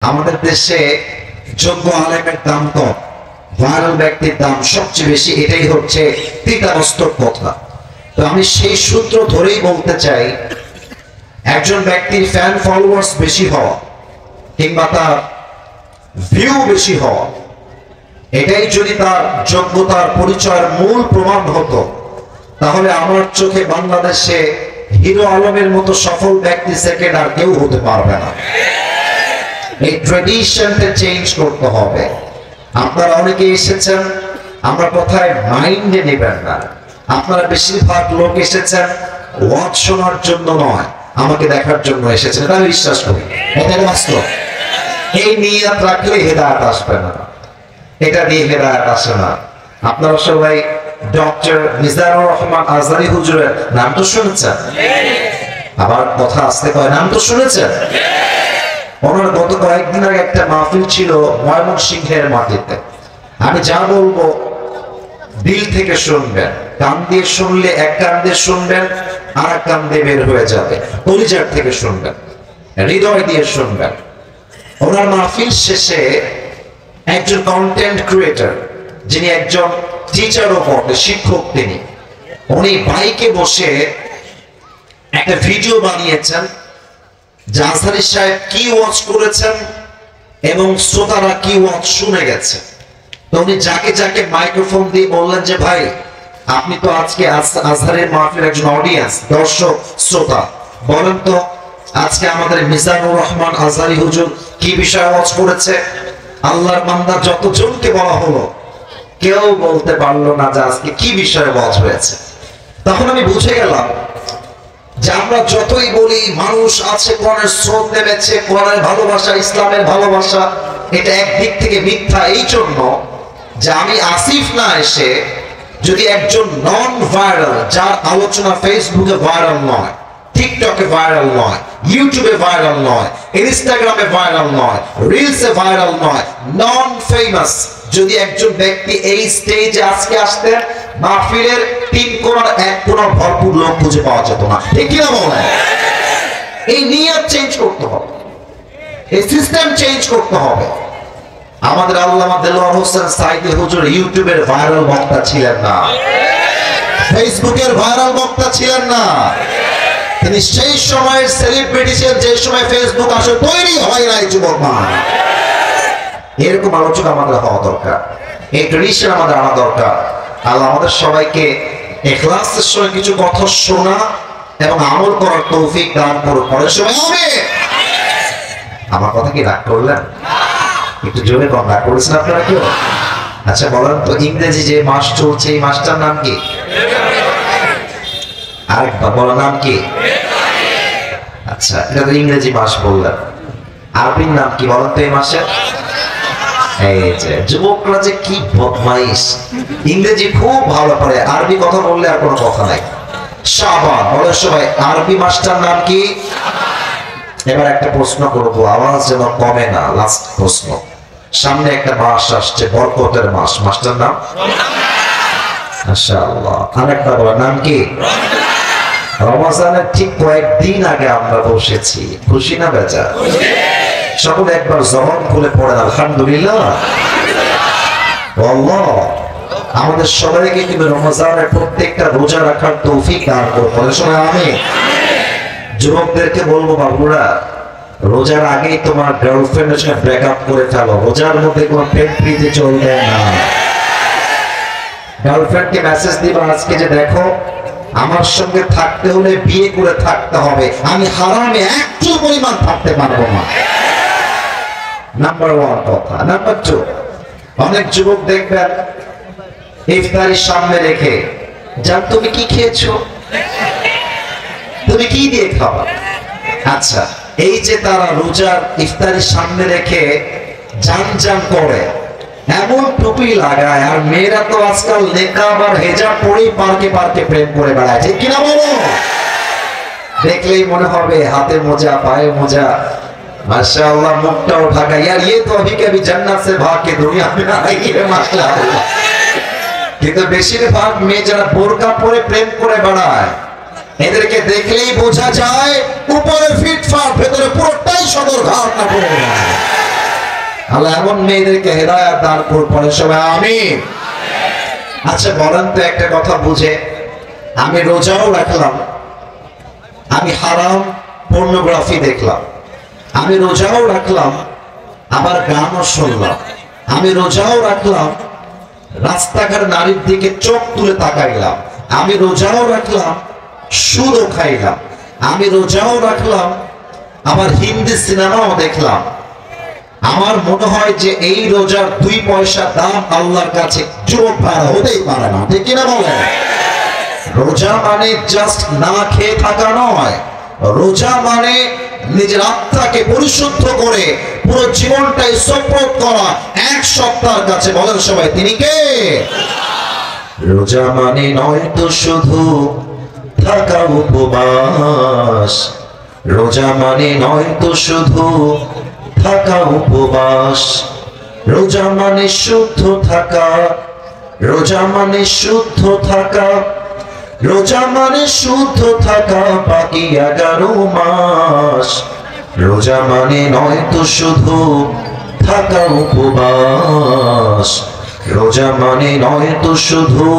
আমাদের দেশে যোগ্য আলেমের দাম কম, ভাইরাল ব্যক্তির দাম সবচেয়ে বেশি। এটাই হচ্ছে তিতাবস্তক কথা। তো আমি সেই সূত্র ধরেই বলতে চাই, একজন ব্যক্তির ফ্যান ফলোয়ার্স বেশি হওয়া কিংবা তার ভিউ বেশি হওয়া, এটাই যদি তার যোগ্যতার পরিচয়ের মূল প্রমাণ হতো, তাহলে আমার চোখে বাংলাদেশে হিরো আলমের মতো সফল ব্যক্তি সেকেন্ড আর কেউ হতে পারবে না। এই ট্রেডিশনটা চেঞ্জ করতে হবে। আপনারা অনেকে এসেছেন, আমরা কোথায় মাইন্ডে নেবেন না। আপনারা বেশিরভাগ লোক এসেছেন ওয়াজ শোনার জন্য নয়, আমাকে দেখার জন্য এসেছেন। এটা আমি বিশ্বাস করি, এটা বাস্তব। এই নিয়ত রাখলে হেদায়েত আসবে না, এটা দিয়ে হেদায়েত আসে না। আপনারা সবাই ডক্টর মিজানুর রহমান আজহারী হুজুরের নাম তো শুনেছেন, আবার কথা আসতে কয় নাম তো শুনেছেন। ওনার গত কয়েকদিন আগে একটা মাহফিল ছিল ময়মনসিংহের মাটিতে। আমি যা বলবো দিল থেকে শুনবেন, কান দিয়ে শুনলে এক কান দিয়ে শুনবেন, আর এক কান দিয়ে বের হয়ে যাবে। কলিজার থেকে শুনবেন, হৃদয় দিয়ে শুনবেন। ওনার মাহফিল শেষে একজন কন্টেন্ট ক্রিয়েটর, যিনি একজন টিচারও বটে, শিক্ষক, উনি বাইকে বসে একটা ভিডিও বানিয়েছেন যে আজহারী সাহেব কি ওয়াজ করেছেন এবং শ্রোতারা কি ওয়াজ শুনে গেছে। তো উনি যাকে যাকে মাইক্রোফোন দিয়ে বললেন যে ভাই, আপনি তো আজকে আজহারের মাহফিলের একজন অডিয়েন্স, দর্শক, শ্রোতা, বলেন তো আজকে আমাদের মিজানুর রহমান আজহারী হুজুর কি বিষয়ে ওয়াজ করেছে। আল্লাহর বান্দা যতজনকে বলা হলো, কেউ বলতে পারলো না যে আজকে কি বিষয়ে ওয়াজ হয়েছে। তখন আমি বুঝে গেলাম যে আমরা যতই বলি মানুষ আছে, কোরআনের স্রোত নেমেছে, কোরআনের ভালোবাসা, ইসলামের ভালোবাসা, এটা একদিক থেকে মিথ্যা। এই জন্য যে আমি আসিফ না এসে যদি একজন নন ভাইরাল, যার আলোচনা ফেসবুকে ভাইরাল নয়, টিকটকে ভাইরাল নয়, ইউটিউবে ভাইরাল নয়, ইনস্টাগ্রামে ভাইরাল নয়, রিলসে ভাইরাল নয়, নন ফেমাস, যদি একজন ব্যক্তি এই স্টেজে আজকে আসতেন, মাহফিলের 3 কোণার 1 কোণার ভরপুর লোক খুঁজে পাওয়া যেত না। ঠিক কিনা বলেন? এই নিয়ত চেঞ্জ করতে হবে, এই সিস্টেম চেঞ্জ করতে হবে। আমাদের আল্লামা দেলোয়ার হোসেন সাইদি হুজুর ইউটিউবের ভাইরাল বক্তা ছিলেন না, ফেসবুকের ভাইরাল বক্তা ছিলেন না। তিনি সেই সময়ের সেলিব্রিটি ছিলেন যে সময় ফেসবুক আসলে তৈরি হয় নাই। যুবক মা, এরকম আলোচনা আমাদের হওয়া দরকার, এই ট্রেডিশন আমাদের আনা দরকার। আল্লাহ আমাদের সবাইকে ইখলাসের সঙ্গে কিছু কথা শোনা এবং আমল করার তৌফিক দান করুন। পরের সময় হবে। আমার কথা কি রাগ করলেন? একটু জোরে কম রাগ করেছেন আপনারা কেউ? আচ্ছা বলেন তো, ইংরেজি যে মাস চলছে এই মাসটার নাম কি? আরেকবার বলার নাম কি? আচ্ছা, এটা তো ইংরেজি মাস বললেন, আরবির নাম কি বলেন তো এই মাসের? এই যে যুবকরা যে কি বদমাইশ, ইংরেজি খুব ভালো পারে, আরবি কথা বললে আর কোনো কথা নাই। শাবান বলে সবাই, আরবি মাসটার নাম কি? এবার একটা প্রশ্ন করবো, আওয়াজ যেন কমে না। লাস্ট প্রশ্ন, সামনে একটা মাস আসছে, বরকতের মাস, মাসটার নাম? মাশাআল্লাহ। আরেকটা বলার নাম কি? রমজানের ঠিক কয়েকদিন আগে আমরা বসেছি, খুশি না বেজা? সকলে একবার জবান খুলে পড়েন আলহামদুলিল্লাহ। আল্লাহ আমাদের সবাইকে কিন্তু রমজানের প্রত্যেকটা রোজা রাখার তৌফিক দান করুন। সময় আমি যুবকদেরকে বলবো, বাবুরা রোজার আগেই তোমার গার্লফ্রেন্ডের সঙ্গে ব্রেকআপ করে ফেলো, রোজার মধ্যে কোনো প্রেম প্রীতি চলবে না। গার্লফ্রেন্ডকে মেসেজ দিবা আজকে যে দেখো, আমার সঙ্গে থাকতে হলে বিয়ে করে থাকতে হবে, আমি হারামে একটু পরিমাণ থাকতে পারবো না। নাম্বার 1 কথা। নাম্বার 2, অনেক যুবক দেখবেন ইফতারির সামনে রেখে, জান তুমি কি খেয়েছো, তুমি কি দিয়ে খাওয়া। আচ্ছা, এই যে তারা রোজার ইফতারির সামনে রেখে জান জান করে, এমন টুপি লাগায়, আর মেয়েরা তো আজকাল নেকাব আর হেজাব পরেই পার্কে পার্কে প্রেম করে বেড়ায়। ঠিক কিনা বলো? দেখলেই মনে হবে হাতে মোজা, পায়ে মোজা, মাশাআল্লাহ, মুখটাও ঢাকা। यार ये तो अभी कभी जन्नत से भाग के दुनिया में आई है माशाআল্লাহ। কিন্তু বেশিরভাগ মেয়ে যারা বোরকা পরে প্রেম করে বেড়ায়, এদেরকে দেখলেই বোঝা যায় উপরে ফিটফাট, ভেতরে পুরোটাই সদর ঘাট না পড়ে। আল্লাহ এমন মেয়েদেরকে হেদায়েত দান করুন, পড়ে সবাই আমিন। আচ্ছা বলেন তো একটা কথা বুঝে, আমি রোজাও রাখলাম, আমি হারাম পর্নোগ্রাফি দেখলাম, আমি রোজাও রাখলাম আবার গানও শুনলাম, আমি রোজাও রাখলাম রাস্তাঘাট নারীর দিকে চোখ তুলে তাকাইলাম, আমি রোজাও রাখলাম সুদও খাইলাম, আমি রোজাও রাখলাম আবার হিন্দি সিনেমাও দেখলাম। আমার মনে হয় যে এই রোজার 2 পয়সা দাম আল্লাহর কাছে যুবক ভাড়া হতেই পারে না, ঠিক কিনা বলে? রোজা মানে জাস্ট না খেয়ে থাকা নয়, রোজা মানে নিজের আত্মাকে পরিশুদ্ধ করে পুরো জীবনটাই সমর্পণ করা এক সত্তার কাছে। বলেন সবাই তিনি কে? রোজা মানে নয় তো শুধু থাকা উপবাস, রোজা মানে নয় তো শুধু থাকা উপবাস, রোজা মানে শুদ্ধ থাকা, রোজা মানে শুদ্ধ থাকা, রোজা মানে শুদ্ধ থাকা বাকি 11 মাস, রোজা মানে নয় তো শুধু থাকা উপবাস, রোজা মানে নয় তো শুধু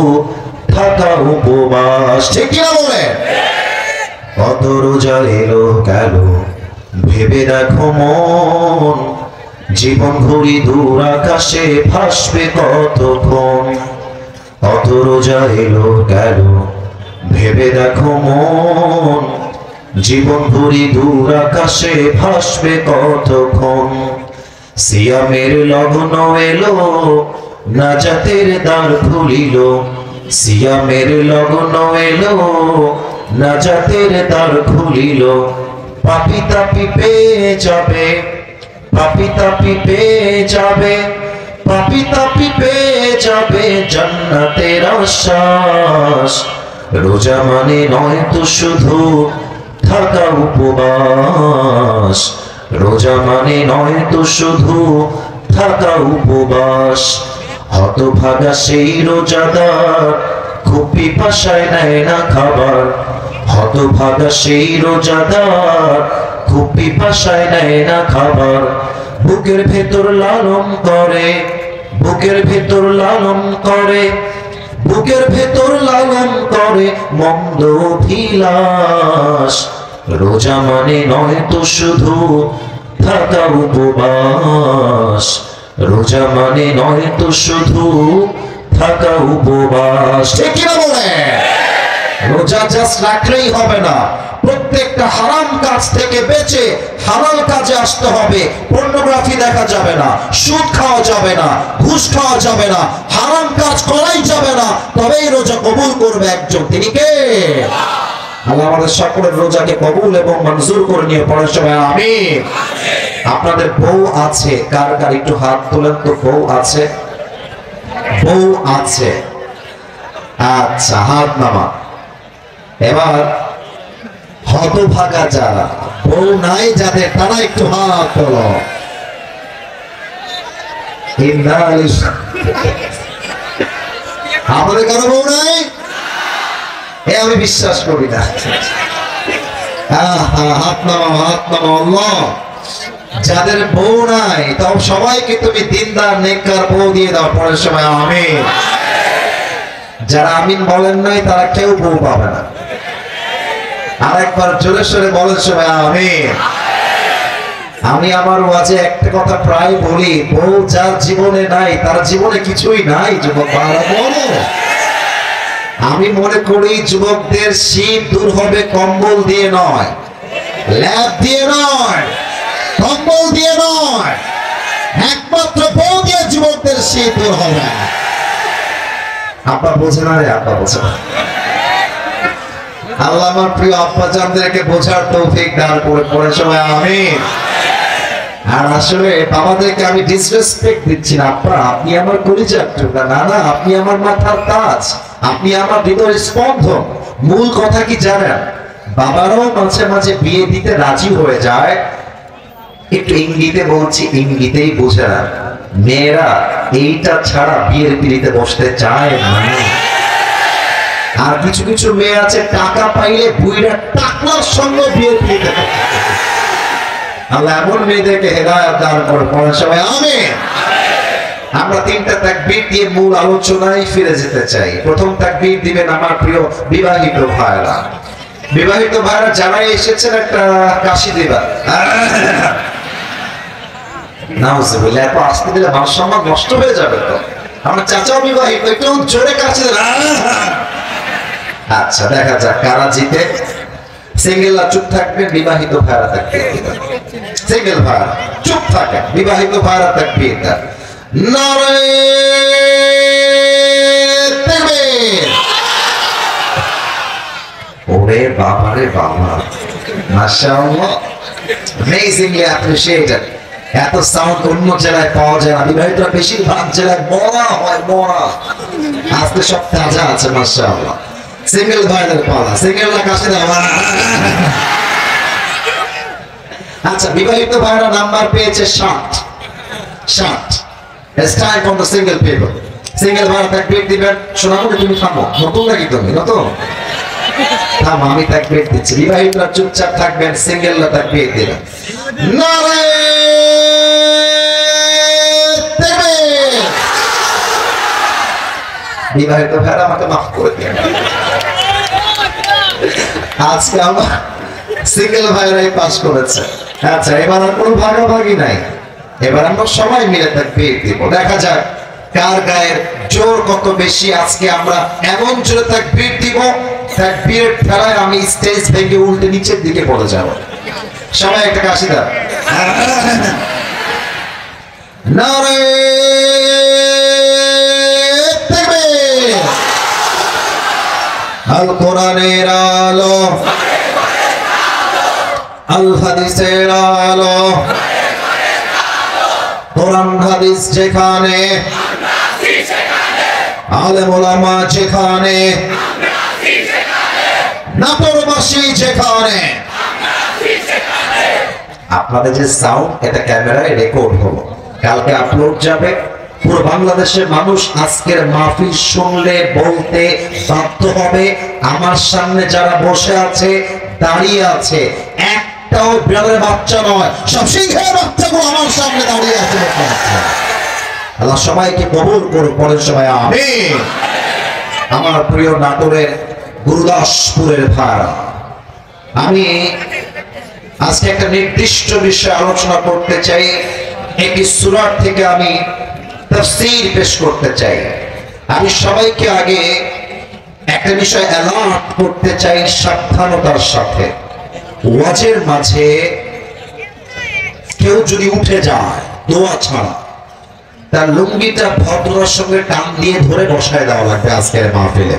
থাকা উপবাস, ঠিক কিনা বলে? কত রোজা এলো গেল ভেবে দেখো মন, জীবন ঘুরি দূর আকাশে ভাসবে কতক্ষণ। কত রোজা এলো গেল ভেবে দেখো মন, জীবন ঘুরি দূর আকাশে ভাসবে কতক্ষণ। সিয়ামের লগ্ন এলো নাজাতের দ্বার খুলিল, সিয়ামের লগ্ন এলো নাজাতের দ্বার খুলিল, পাপী তাপী পেয়ে যাবে, পাপী তাপী পেয়ে যাবে, পাপী তাপী পেয়ে যাবে জান্নাতের আশ্বাস। রোজা মানে নয় তো শুধু থাকা উপবাস, রোজা মানে নয় তো শুধু থাকা উপবাস। হতভাগা সেই রোজাদার খুব পিপাসায় নেয় না খাবার, হতভাগা সেই রোজাদার খুব পিপাসায় নেয় না খাবার। বুকের ভেতর লালন করে, বুকের ভেতর লালন করে, বুকের ভেতর লালন করে মন্দ অভিলাষ। রোজা মানে নয় তো শুধু থাকা উপবাস, রোজা মানে নয় তো শুধু থাকা উপবাস, ঠিক কিনা বলে? রোজা জাস্ট রাখলেই হবে না, প্রত্যেকটা হারাম কাজ থেকে বেঁচে হালাল কাজে আসতে হবে। পর্নোগ্রাফি দেখা যাবে না, সুদ খাওয়া যাবে না, ঘুষ খাওয়া যাবে না, হারাম কাজ করাই যাবে না, তবেই রোজা কবুল করবে একজন, তিনি কে? আল্লাহ আমাদের সকলের রোজাকে কবুল এবং মঞ্জুর করে নিয়ে পড়ার সময় আমিন। আপনাদের বউ আছে? কার কার একটু হাত তোলেন তো। বউ আছে? বউ আছে, আচ্ছা হাত নামা। এবার হতভাগা যারা বউ নাই যাদের, তারা একটু হাত তোলো। আমাদের কারো বউ নাই? আমি বিশ্বাস করি না। হাত নামাও, হাত নামাও। আল্লাহ যাদের বউ নাই তাও সবাইকে তুমি দিনদার নেককার বউ দিয়ে দাও, পরের সময় আমিন। যারা আমিন বলেন নাই তারা কেউ বউ পাবে না। আরেকবার জোরে সোরে বলেন সবাই আমিন। আমি আমার ওয়াজে একটা কথা প্রায় বলি, বউ যার জীবনে নাই তার জীবনে কিছুই নাই। যুবক ভাইরা বলো, আমি মনে করি যুবকদের শীত দূর হবে কম্বল দিয়ে নয়, ল্যাপ দিয়ে নয়, কম্বল দিয়ে নয়, একমাত্র বউ দিয়ে যুবকদের শীত দূর হবে। আব্বা বোঝে না রে, আব্বা বোঝে না। আল্লাহ আমার প্রিয় আব্বা জানদেরকে বোঝার তৌফিক দান করে, পড়ে সবাই আমিন। আর আসলে বাবাদেরকে আমি ডিসরেসপেক্ট দিচ্ছি না। আব্বা আপনি আমার কলিজার টুকরা, না না আপনি আমার মাথার তাজ, আপনি আমার হৃদয়ের স্পন্দন। মূল কথা কি জানেন? বাবারাও মাঝে মাঝে বিয়ে দিতে রাজি হয়ে যায়, একটু ইঙ্গিতে বলছি, ইঙ্গিতেই বোঝে না। মেয়েরা এইটা ছাড়া বিয়ের পিড়িতে বসতে চায় না। আর কিছু কিছু মেয়ে আছে টাকা পাইলে বুইরা টাকলার সঙ্গে বিয়ের পিড়িতে। আল্লাহ এমন মেয়েদেরকে হেদায়েত দান করে পড়ে সবাই আমিন। আমরা তিনটা তাকবীর দিয়ে মূল আলোচনায় ফিরে যেতে চাই। প্রথম তাকবীর দিবেন আমার প্রিয় বিবাহিত ভাইরা। বিবাহিত ভাইরা যারা এসেছেন একটা কাশি দিবা। নাউজুবিল্লাহ, এত আসতে দিলে মান সম্মান নষ্ট হয়ে যাবে তো। আমার চাচাও বিবাহিত, একটু জোরে কাশি দেন। আচ্ছা, দেখা যাক কারা জিতে। সিঙ্গেলরা চুপ থাকবেন, বিবাহিত ভাইরা তাকবীর দিবেন। সিঙ্গেল ভাইরা চুপ থাকেন, বিবাহিত ভাইরা তাকবীর দেন। নারে তাকবীর। ওরে বাবা রে বাবা, মাশাআল্লাহ, অ্যামেজিংলি অ্যাপ্রিশিয়েটেড। এত সাউন্ড অন্য জেলায় পাওয়া যায় না। বিবাহিতরা বেশিরভাগ জেলায় মরা হয়, মরা। আজকে সব তাজা আছে, মাশাআল্লাহ। সিঙ্গেল ভাইদের পালা, সিঙ্গেলরা কাছে দেওয়া। আচ্ছা, বিবাহিত ভাইরা নাম্বার পেয়েছে 60। 60। It's time for the single people. Single ভাইরা তাকবীর দিবেন। শোনাবো, তুমি থামো। নতুন নাকি তুমি? নতুন? থামো, আমি তাকবীর দিচ্ছি। বিবাহিতরা চুপচাপ থাকবেন, সিঙ্গেলরা তাকবীর দিবেন। নারে তাকবীর। বিবাহিত ভাইরা আমাকে মাফ করে দিন। আজকে আমার সিঙ্গেল ভাইরাই পাস করেছে। আচ্ছা, এবার আর কোনো ভাগাভাগি নাই। এবার আমরা সবাই মিলে তাকবীর দিব। দেখা যাক কার গায়ের জোর কত বেশি। আজকে আমরা এমন জোরে তাকবীর দিব, তাকবীরের ঠেলায় আমি স্টেজ ভেঙে উল্টে নিচের দিকে পড়ে যাব। সবাই একটা কাশি দাও। নারে তাকবীর। আল কোরআনের আলো, আল হাদিসের আলো। কোরআন হাদিস যেখানে, আলেম ওলামা যেখানে, নাটোরবাসী যেখানে। আপনাদের যে সাউন্ড, এটা ক্যামেরায় রেকর্ড হলো, কালকে আপলোড যাবে। পুরো বাংলাদেশের মানুষ আজকের মাহফিল শুনলে বলতে বাধ্য হবে, আমার সামনে যারা বসে আছে, দাঁড়িয়ে আছে, একটাও বিড়ালের বাচ্চা নয়, সব সিংহের বাচ্চাগুলো আমার সামনে দাঁড়িয়ে আছে। আল্লাহ সবাইকে কবুল করুক, পরের সবাই আমিন। আমার প্রিয় নাটোরের গুরুদাসপুরের ভাইরা, আমি আজকে একটা নির্দিষ্ট বিষয়ে আলোচনা করতে চাই। একটি সূরা থেকে আমি তাফসীর পেশ করতে চাই। আমি সবাইকে আগে একটা বিষয় অ্যালার্ট করতে চাই সাবধানতার সাথে। ওয়াজের মাঝে কেউ যদি উঠে যায় দোয়া ছাড়া, তার লুঙ্গিটা ভদ্রতার সঙ্গে টান দিয়ে ধরে বসায় দেওয়া লাগবে আজকের মাহফিলে।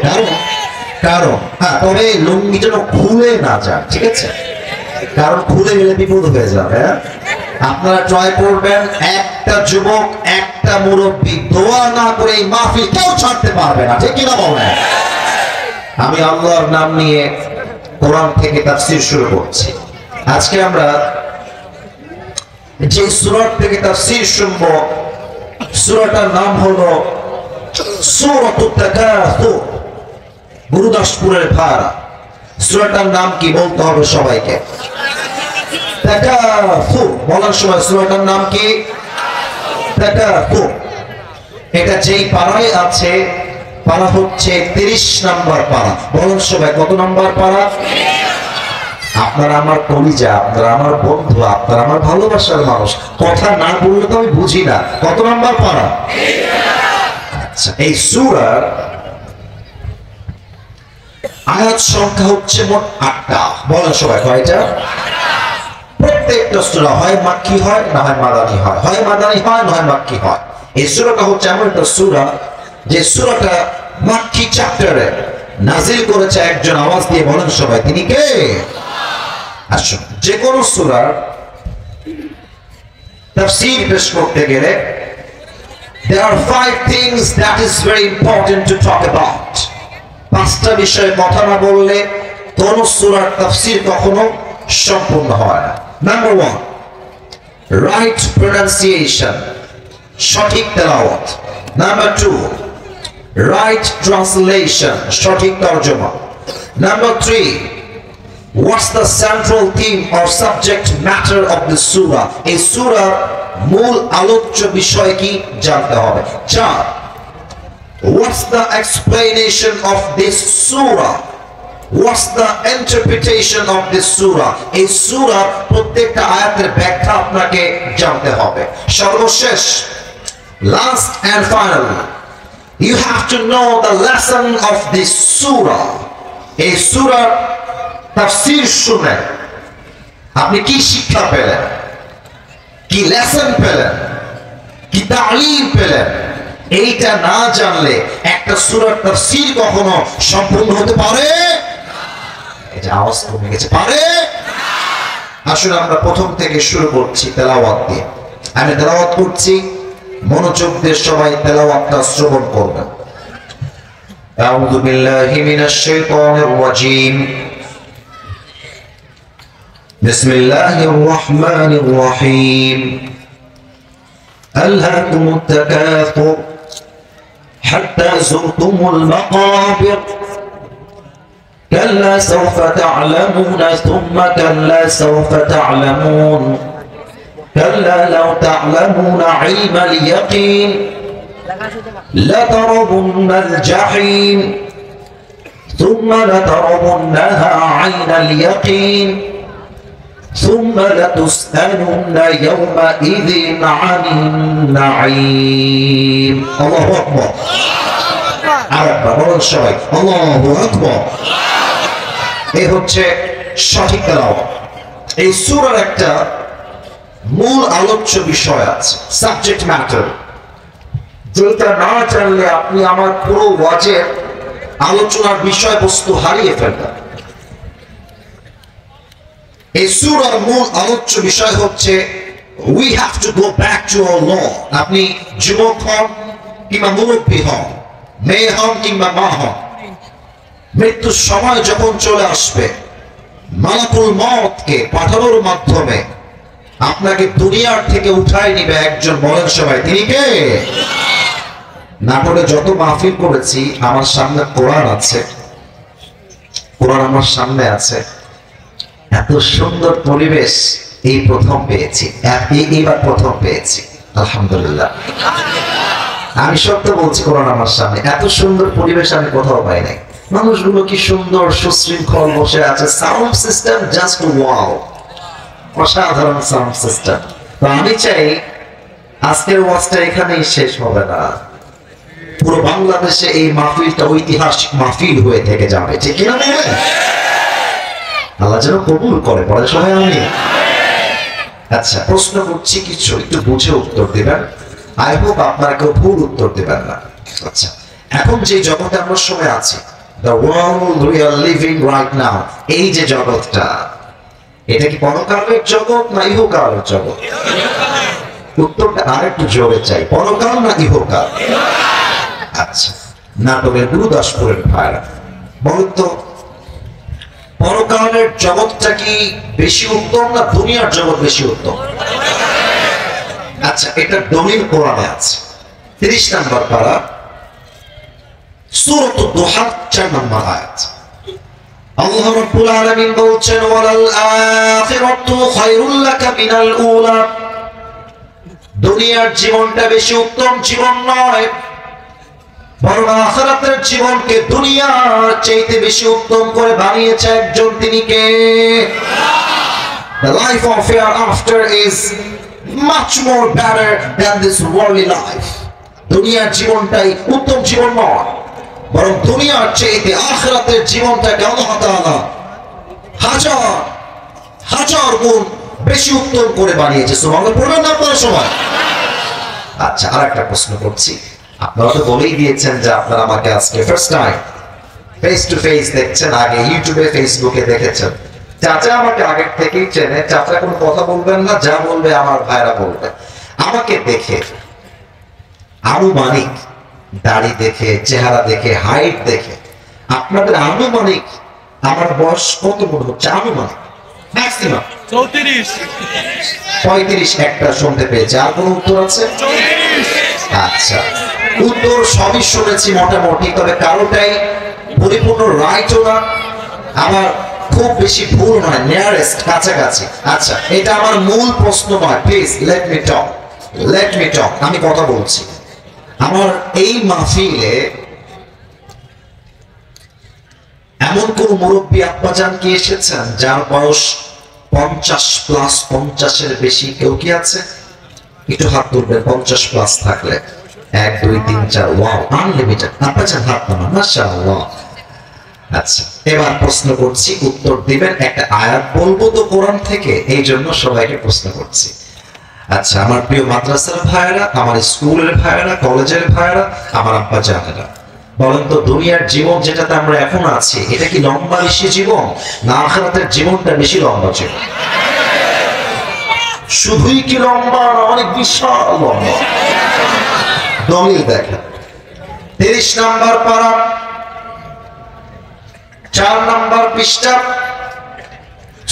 কারণ হ্যাঁ, তবে লুঙ্গি যেন খুলে না যায়, ঠিক আছে? কারণ খুলে গেলে বিপদ হয়ে যাবে। আপনারা ট্রাই করবেন, একটা যুবক, একটা মুরব্বী দোয়া না করে এই মাহফিল কেউ ছাড়তে পারবে না, ঠিক কিনা বলেন? আমি আল্লাহর নাম নিয়ে কোরআন থেকে তাফসীর শুরু করছি। আজকে আমরা যে সূরা থেকে তাফসীর শুনব, সূরাটার নাম হলো সূরাতুত তাকাসুর। গুরুদাসপুরের ভাইরা, সূরাটার নাম কি বলতে হবে সবাইকে? তাকাসুর। বলার সময় সূরাটার নাম কি? তাকাসুর। এটা যেই পারায় আছে, পারা হচ্ছে 30 নম্বর পারা। বলার সময় কত নম্বর পারা? আপনারা আমার কলিজা, আপনারা আমার বন্ধু, আপনারা আমার ভালোবাসার মানুষ। কথা না বললে তো আমি বুঝি না। কত নম্বর পারা? আচ্ছা, এই সূরার আয়াত সংখ্যা হচ্ছে মোট 8টা। বলা সবাই কয়টা? প্রত্যেকটা সূরা হয় মাক্কি হয়, না হয় মাদানী হয়। হয় মাদানী হয়, না হয় মাক্কি হয়। এই সূরাটা হচ্ছে এমন একটা সূরা যে সূরাটা মাক্কি চ্যাপ্টারে নাজিল করেছে একজন। আওয়াজ দিয়ে বলেন সবাই, তিনি কে? আসুন, যে কোন সূরার তাফসীর পেশ করতে গেলে there are 5 things that is very important to talk about. 5টা বিষয়ে কথা না বললে কোন সূরার তাফসীর কখনো সম্পূর্ণ হয় না। নাম্বার 1, রাইট প্রনাউন্সিয়েশন, সঠিক তেলাওয়াত। নাম্বার 2, রাইট ট্রান্সলেশন, সঠিক তরজমা। Number 3, What's the central theme or subject matter of the surah? এই সূরার মূল আলোচ্য বিষয় কি জানতে হবে। 4, what's the explanation of this surah? What's the interpretation of this surah? এই সূরার প্রত্যেকটা আয়াতের ব্যাখ্যা আপনাকে জানতে হবে। সর্বশেষ, last and final, you have to know the lesson of this surah. এই সূরার তাফসীর শুনে আপনি কি শিক্ষা পেলেন, কি লেসন পেলেন, কি তালিম পেলেন, এইটা না জানলে একটা সূরার তাফসীর কখনো সম্পূর্ণ হতে পারে এটা আওয়াজ কমে গেছে, পারে। আসলে আমরা প্রথম থেকে শুরু করছি তেলাওয়াত দিয়ে। আমি তেলাওয়াত করছি, মনোযোগ দিয়ে সবাই তেলাওয়াতটা শ্রবণ করবেন। আউযু বিল্লাহি মিনাশ শাইতানির রাজীম। বিসমিল্লাহির রহমানির রহিম। আলহাকুমুত তাকাসুর হাত্তা যুরতুমুল মাকাবির كلا سوف تعلمون ثم كلا سوف تعلمون كلا لو تعلمون علم اليقين لترون الجحيم ثم لترونها عين اليقين ثم لتسألن يومئذ عن النعيم الله أكبر আরেকবার বলুন সবাই আল্লাহু আকবার। এই হচ্ছে সঠিক তেলাওয়াত। এই সূরার একটা মূল আলোচ্য বিষয় আছে, সাবজেক্ট ম্যাটার, যেটা না জানলে আপনি আমার পুরো ওয়াজের আলোচনার বিষয়বস্তু হারিয়ে ফেলবেন। এই সূরার মূল আলোচ্য বিষয় হচ্ছে we have to go back to our Lord। আপনি যুবক হন কিংবা মুরব্বী হন, মেয়ে হন কিংবা মা হন, মৃত্যুর সময় যখন চলে আসবে, মালাকুল মউতকে পাঠানোর মাধ্যমে আপনাকে দুনিয়ার থেকে উঠায় নিবে একজন, বলেন সবাই তিনি কে? নাটোরে যত মাহফিল করেছি আমার সামনে কোরআন আছে, কোরআন আমার সামনে আছে, এত সুন্দর পরিবেশ এই প্রথম পেয়েছি, এইবার প্রথম পেয়েছি, আলহামদুলিল্লাহ। আমি সত্য বলছি, কোরআন আমার সামনে, এত সুন্দর পরিবেশ আমি কোথাও পাই নাই। মানুষগুলো কি সুন্দর সুশৃঙ্খল বসে আছে, সাউন্ড সিস্টেম জাস্ট ওয়াও, অসাধারণ সাউন্ড সিস্টেম। তো আমি চাই আজকের ওয়াজটা এখানেই শেষ হবে না, পুরো বাংলাদেশে এই মাহফিলটা ঐতিহাসিক মাহফিল হয়ে থেকে যাবে, ঠিক কিনা বলেন? আল্লাহ যেন কবুল করে, বলে সবাই আমি। আচ্ছা, প্রশ্ন করছি কিছু, একটু বুঝে উত্তর দিবেন। আই হোপ আপনারা কেউ ভুল উত্তর দিবেন না। আচ্ছা, এখন যে জগতে আমরা সময় আছি, the world we are living right now, এই যে জগৎটা, এটা কি পরকালের জগৎ না ইহকালের জগৎ? উত্তরটা আরেকটু জোরে চাই, পরকাল না ইহকাল? আচ্ছা, নাটকের গুরুদাসপুরের ভাইরা বলুন তো, পরকালের জগৎটা কি বেশি উত্তম না দুনিয়ার জগৎ বেশি উত্তম? আচ্ছা, এটা দলিল কোরআনে আছে। 30 নম্বর পারা, সূরাতুদ দুহা 4 নম্বর আয়াত। আল্লাহ রাব্বুল আলামিন বলছেন, ওয়ালাল আখিরাতু খায়রুল লাকা মিনাল উলা। দুনিয়ার জীবনটা বেশি উত্তম জীবন নয়, বরং আখিরাতের জীবনকে দুনিয়ার চাইতে বেশি উত্তম করে বানিয়েছে একজন, তিনি কে? The life of hereafter is much more better than this worldly life. দুনিয়ার জীবনটাই উত্তম জীবন নয়, বরং দুনিয়ার চাইতে আখিরাতের জীবনটাকে আল্লাহ তাআলা হাজার হাজার গুণ বেশি উত্তম করে বানিয়েছে। সুবহানাল্লাহ পড়বেন না আপনারা সবাই? আচ্ছা, আরেকটা প্রশ্ন করছি। আপনারা তো বলেই দিয়েছেন যে আপনারা আমাকে আজকে first time face to face দেখছেন, আগে ইউটিউবে ফেসবুকে দেখেছেন। চাচা আমাকে আগে থেকেই চেনে, চাচা কোনো কথা বলবেন না, যা বলবে আমার ভাইরা বলবে। আমাকে দেখে আনুমানিক দাড়ি দেখে, চেহারা দেখে, হাইট দেখে আপনাদের আনুমানিক আমার বয়স কত মনে হচ্ছে? আনুমানিক ম্যাক্সিমাম 34 35 একটা শুনতে পেয়েছে। আর কোন উত্তর আছে? আচ্ছা, উত্তর সবই শুনেছি মোটামুটি, তবে কারোটাই পরিপূর্ণ রাইটও না, আবার খুব বেশি ভুল নয়, নিয়ারেস্ট, কাছাকাছি। আচ্ছা, এটা আমার মূল প্রশ্ন নয়, প্লিজ লেট মি টক, আমি কথা বলছি। আমার এই মাহফিলে এমন কোন মুরব্বী আব্বাজান কি এসেছেন যার বয়স 50+, 50-এর বেশি? কেউ কি আছে? একটু হাত তুলবেন 50+ থাকলে। 1 2 3 4, ওয়াও, আনলিমিটেড। আব্বাজান হাত নামান, মাশাআল্লাহ। আচ্ছা, এবার প্রশ্ন করছি, উত্তর দিবেন। একটা আয়াত বলবো তো কোরআন থেকে, এই জন্য সবাইকে প্রশ্ন করছি। আচ্ছা, আমার প্রিয় মাদ্রাসার ভাইয়েরা, আমার স্কুলের ভাইয়েরা, কলেজের ভাইয়েরা, আমার আব্বাজানেরা, বলেন তো দুনিয়ার জীবন যেটাতে আমরা এখন আছি, এটা কি লম্বা বেশি জীবন, না আখিরাতের জীবনটা বেশি লম্বা জীবন? শুধুই কি লম্বা, অনেক বিশাল লম্বা? দলিল দেখেন, 30 নম্বর পারা, 4 নম্বর পৃষ্ঠা,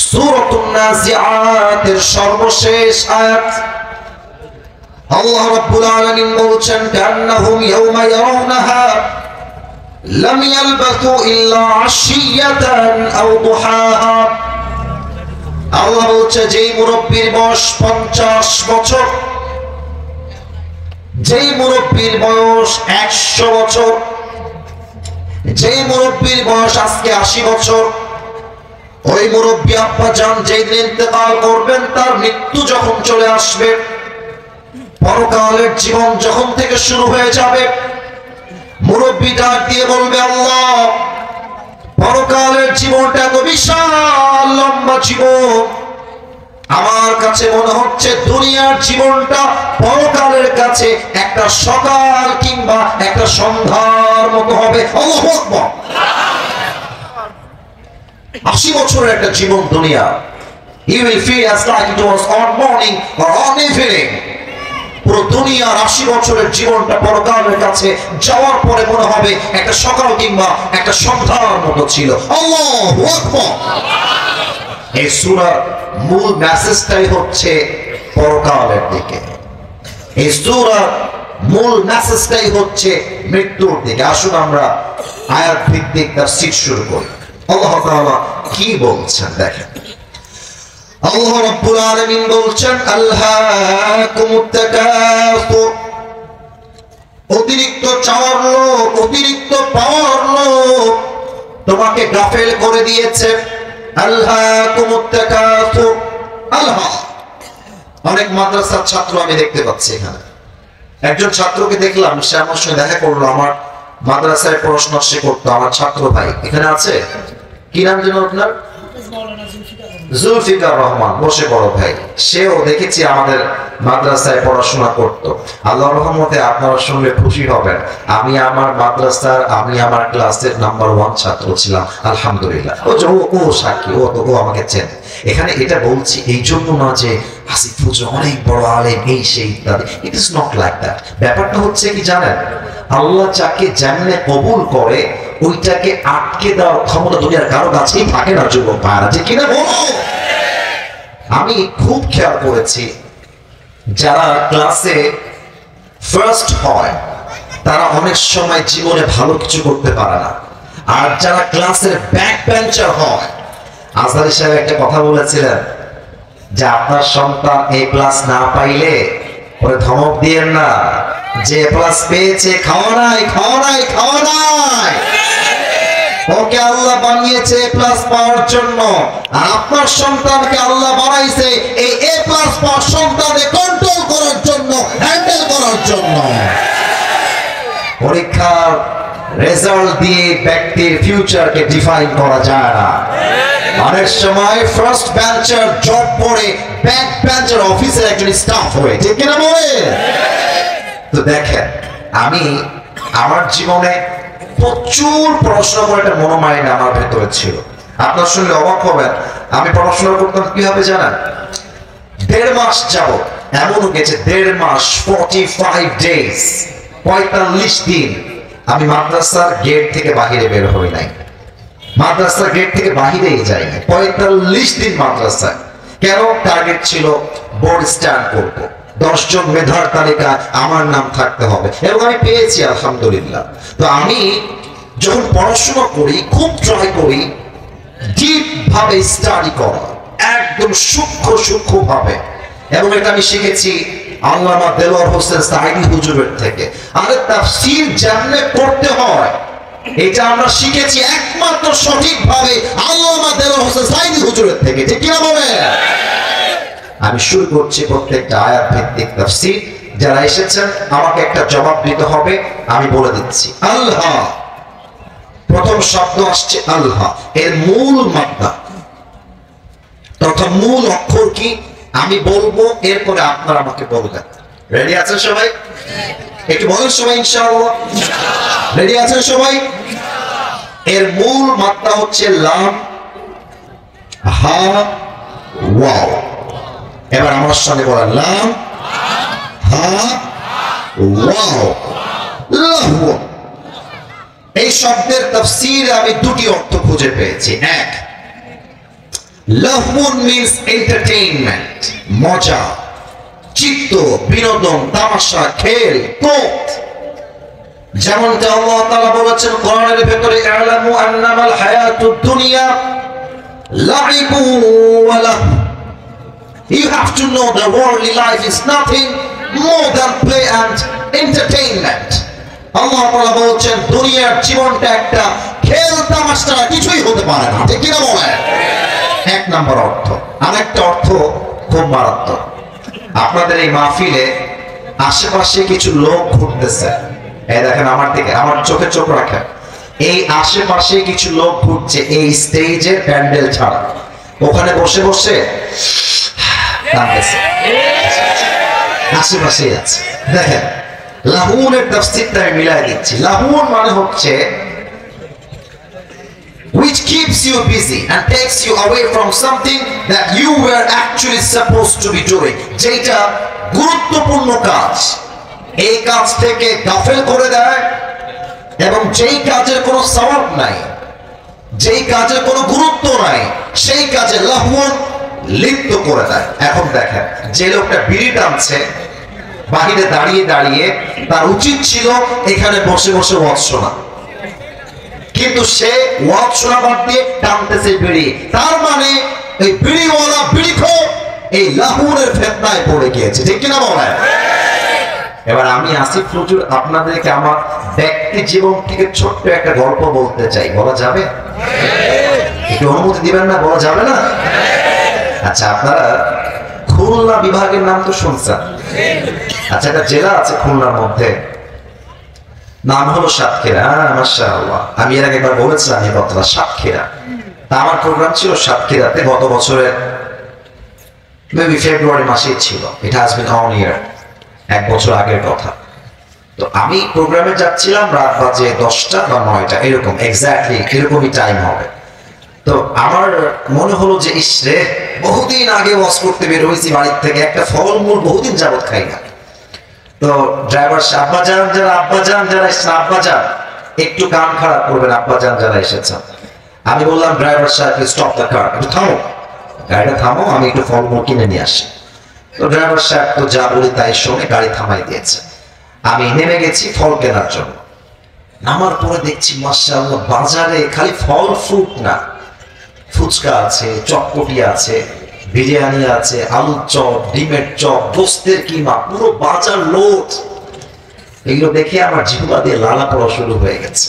সূরাতুন নাজিআতের সর্বশেষ আয়াত। আল্লাহ রাব্বুল আলামিন বলছেন, কান্নাহুম ইয়াওমা ইয়ারাউনাহা লাম ইয়ালবাসু ইল্লা আশিয়াতান আও দুহাহা। আল্লাহ বলছে, যেই মুরব্বির বয়স 50 বছর, যেই মুরব্বির বয়স 100 বছর, যেই মুরব্বির বয়স আজকে 80 বছর, ওই মুরব্বী আব্বাজান যেই দিন ইন্তেকাল করবেন, তার মৃত্যু যখন চলে আসবে, পরকালের জীবন যখন থেকে শুরু হয়ে যাবে, মুরব্বী ডাক দিয়ে বলবে, আল্লাহ, পরকালের জীবনটা তো বিশাল লম্বা জীবন, আমার কাছে মনে হচ্ছে দুনিয়ার জীবনটা পরকালের কাছে একটা সকাল কিংবা একটা সন্ধ্যার মতো হবে। আল্লাহু আকবার। 80 বছরের একটা জীবন দুনিয়া, you will feel as like it was on morning or on evening। পুরো দুনিয়ার 80 বছরের জীবনটা পরকালের কাছে যাওয়ার পরে মনে হবে একটা সকাল কিংবা একটা সন্ধ্যার মতো ছিল। আল্লাহু আকবার। এই সূরার মূল মেসেজটাই হচ্ছে পরকালের দিকে, এই সূরার মূল মেসেজটাই হচ্ছে মৃত্যুর দিকে। আসুন আমরা আয়াত ভিত্তিক তাফসীর শুরু করি। আল্লাহ তাআলা কি বলছেন দেখেন। আল্লাহ রাব্বুল আলামিন বলছেন, আলহাকুমুত তাকাসুর, অতিরিক্ত চাওয়ার লোক, অতিরিক্ত পাওয়ার লোক তোমাকে গাফেল করে দিয়েছে। আলহাকুমুত তাকাসুর, আল্লাহ। অনেক মাদ্রাসার ছাত্র আমি দেখতে পাচ্ছি এখানে। একজন ছাত্রকে দেখলাম, সে আমার সঙ্গে দেখা করলো, আমার মাদ্রাসায় পড়াশোনা সে করতো, আমার ছাত্র ভাই এখানে আছে। কি নাম যেন আপনার? জুলফিকার রহমান, বসে বড় ভাই। সেও দেখেছি আমাদের মাদ্রাসায় পড়াশোনা করত। আল্লাহর রহমতে আপনারা শুনলে খুশি হবেন, আমি আমার মাদ্রাসার, আমি আমার ক্লাসের নাম্বার 1 ছাত্র ছিলাম, আলহামদুলিল্লাহ। ও সাক্ষী, ও আমাকে চেন। এখানে এটা বলছি এই জন্য না যে আসিফ হুজুর অনেক বড় আলেম, এই সেই ইত্যাদি। It is not like that. ব্যাপারটা হচ্ছে কি জানেন, আল্লাহ যাকে যেমনে কবুল করে ওইটাকে আটকে দেওয়ার ক্ষমতা দুনিয়ার কারো কাছেই থাকে না। যুবক ভাইরা, যে কিনা বলো, আমি খুব খেয়াল করেছি যারা ক্লাসে ফার্স্ট হয় তারা অনেক সময় জীবনে ভালো কিছু করতে পারে না, আর যারা ক্লাসের ব্যাক বেঞ্চার হয়, আজহারি সাহেব একটা কথা বলেছিলেন যে আপনার সন্তান A+ না পাইলে ওরে ধমক দিয়েন না, যে A+ পেয়েছে, খাওয়া নাই, ওকে আল্লাহ বানিয়েছে A+ পাওয়ার জন্য, আর আপনার সন্তানকে আল্লাহ বানাইছে এই A+ পাওয়ার সন্তানকে কন্ট্রোল করার জন্য, হ্যান্ডেল করার জন্য। পরীক্ষার রেজাল্ট দিয়ে ব্যক্তির ফিউচারকে ডিফাইন করা যায় না। অনেক সময় ফার্স্ট বেঞ্চার জব করে ব্যাক বেঞ্চার অফিসের একজন স্টাফ হয়ে, ঠিক কিনা বলে? তো দেখেন, আমি আমার জীবনে প্রচুর পড়াশোনা করে একটা মনোমালিন্য আমার ভেতরে ছিল। আপনার শুনলে অবাক হবেন, আমি পড়াশোনা করতাম কিভাবে জানেন? 1.5 মাস যাবত, এমনও গেছে 1.5 মাস, 45 days, 45 দিন আমি মাদ্রাসার গেট থেকে বাহিরে বের হই নাই, মাদ্রাসার গেট থেকে বাহিরেই যাইনি। 45 দিন মাদ্রাসায়। কেন? টার্গেট ছিল বোর্ড স্ট্যান্ড করবো, 10 জন মেধার তালিকায় আমার নাম থাকতে হবে, এবং আমি পেয়েছি আলহামদুলিল্লাহ। তো আমি যখন পড়াশোনা করি খুব ট্রাই করি ডিপ ভাবে স্টাডি করা, একদম সূক্ষ্ম ভাবে। এবং এটা আমি শিখেছি আল্লামা দেলোয়ার হোসেন সাঈদী হুজুরের থেকে। আরে তাফসীর যেমনে করতে হয় এটা আমরা শিখেছি একমাত্র সঠিকভাবে আল্লামা দেলোয়ার হোসেন সাঈদী হুজুরের থেকে, ঠিক কিনা বলেন? আমি শুরু করছি প্রত্যেকটা আয়াত ভিত্তিক তাফসীর। যারা এসেছেন আমাকে একটা জবাব দিতে হবে, আমি বলে দিচ্ছি। আল্লাহ, প্রথম শব্দ আসছে আল্লাহ, এর মূল মাত্রা তথা মূল অক্ষর কি আমি বলবো, এরপরে আপনারা আমাকে বলবেন। রেডি আছেন সবাই? একটু বলেন সবাই ইনশাআল্লাহ। রেডি আছেন সবাই? এর মূল মাত্রা হচ্ছে লাম, হা, ওয়াও। এবার আমার সঙ্গে বলেন লাম, হা, ওয়াও, লাহু। এই শব্দের তাফসীর আমি দুটি অর্থ খুঁজে পেয়েছি। এক, লাহু মিন্স এন্টারটেইনমেন্ট, মজা, চিত্ত, বিনোদন, তামাশা, খেল, কোত। যেমনটা আল্লাহ তাআলা বলেছেন কোরআনের ভেতরে, ই'লামু আন্নামাল হায়াতুদ দুনিয়া লাইবু ওয়া লাহু। You have to know the worldly life is nothing more than play and entertainment. আল্লাহ তাআলা বলেছেন দুনিয়ার জীবনটা একটা খেল তামাশা, কিছুই হতে পারে না, ঠিক কিনা বলেন? এক নম্বর অর্থ। আরেকটা অর্থ খুব মারাত্মক। আপনাদের এই মাহফিলে আশেপাশে কিছু লোক ঘুরতেছে, এই দেখেন আমার দিকে, আমার চোখে চোখ রাখেন। এই আশেপাশে কিছু লোক ঘুরছে এই স্টেজের প্যান্ডেল ছাড়া, ওখানে বসে বসে আশেপাশে আছে। দেখেন লাহুনের তাফসীরটা আমি মিলাই দিচ্ছি। লাহুন মানে হচ্ছে which keeps you busy and takes you away from something that you were actually supposed to be doing, যেটা গুরুত্বপূর্ণ কাজ এই কাজ থেকে গাফেল করে দেয়, এবং যেই কাজের কোনো সওয়াব নাই, যেই কাজের কোনো গুরুত্ব নাই, সেই কাজে লাহুন লিপ্ত করে দেয়। এখন দেখেন যে লোকটা বিড়ি টানছে বাহিরে দাঁড়িয়ে দাঁড়িয়ে, তার উচিত ছিল এখানে বসে বসে ওয়াজ শোনা, কিন্তু সে ওয়াজ শোনা বাদ দিয়ে টানতেছে বিড়ি। তার মানে এই বিড়িওয়ালা বিড়িখোর এই লাহুনের ফিতনায় পড়ে গিয়েছে, ঠিক কিনা বলেন? এবার আমি আসিফ নজরুল আপনাদেরকে আমার ব্যক্তি জীবন থেকে ছোট্ট একটা গল্প বলতে চাই, বলা যাবে? একটু অনুমতি দিবেন না? বলা যাবে না? আচ্ছা, আপনারা খুলনা বিভাগের নাম তো শুনছেন। আচ্ছা, একটা জেলা আছে খুলনার মধ্যে, নাম হলো সাতক্ষীরা। মাশাআল্লাহ, আমি এর আগে একবার বলেছিলাম এই কথাটা, সাতক্ষীরা। তা আমার প্রোগ্রাম ছিল সাতক্ষীরাতে, গত বছরের মেবি ফেব্রুয়ারি মাসেই ছিল। ইট হ্যাজ বিন অন ইয়ার, এক বছর আগের কথা। তো আমি প্রোগ্রামে যাচ্ছিলাম, রাত বাজে 10টা বা 9টা এরকম, এক্স্যাক্টলি এরকমই টাইম হবে। তো আমার মনে হলো যে ইসরে বহুদিন আগে ওয়াজ করতে বের হয়েছি বাড়ির থেকে, একটা ফলমূল বহুদিন যাবত খাই না। তো ড্রাইভার আব্বাজান যারা এসেছেন, আব্বাজান একটু কান খারাপ করবেন, আব্বাজান যারা এসেছেন। আমি বললাম ড্রাইভার সাহেব স্টপ দ্য কার, একটু থামো, গাড়িটা থামো, আমি একটু ফলমূল কিনে নিয়ে আসি। তো ড্রাইভার সাহেব তো যা বলি তাই শুনে গাড়ি থামাই দিয়েছে। আমি নেমে গেছি ফল কেনার জন্য। নামার পরে দেখছি মাশাআল্লাহ বাজারে খালি ফল ফ্রুট না, ফুচকা আছে, চটপটি আছে, বিরিয়ানি আছে, আলুর চপ, ডিমের চপ, গোস্তের কিমা, পুরো বাজার লোড। এগুলো দেখে আমার জিহ্বা দিয়ে লালা পড়া শুরু হয়ে গেছে।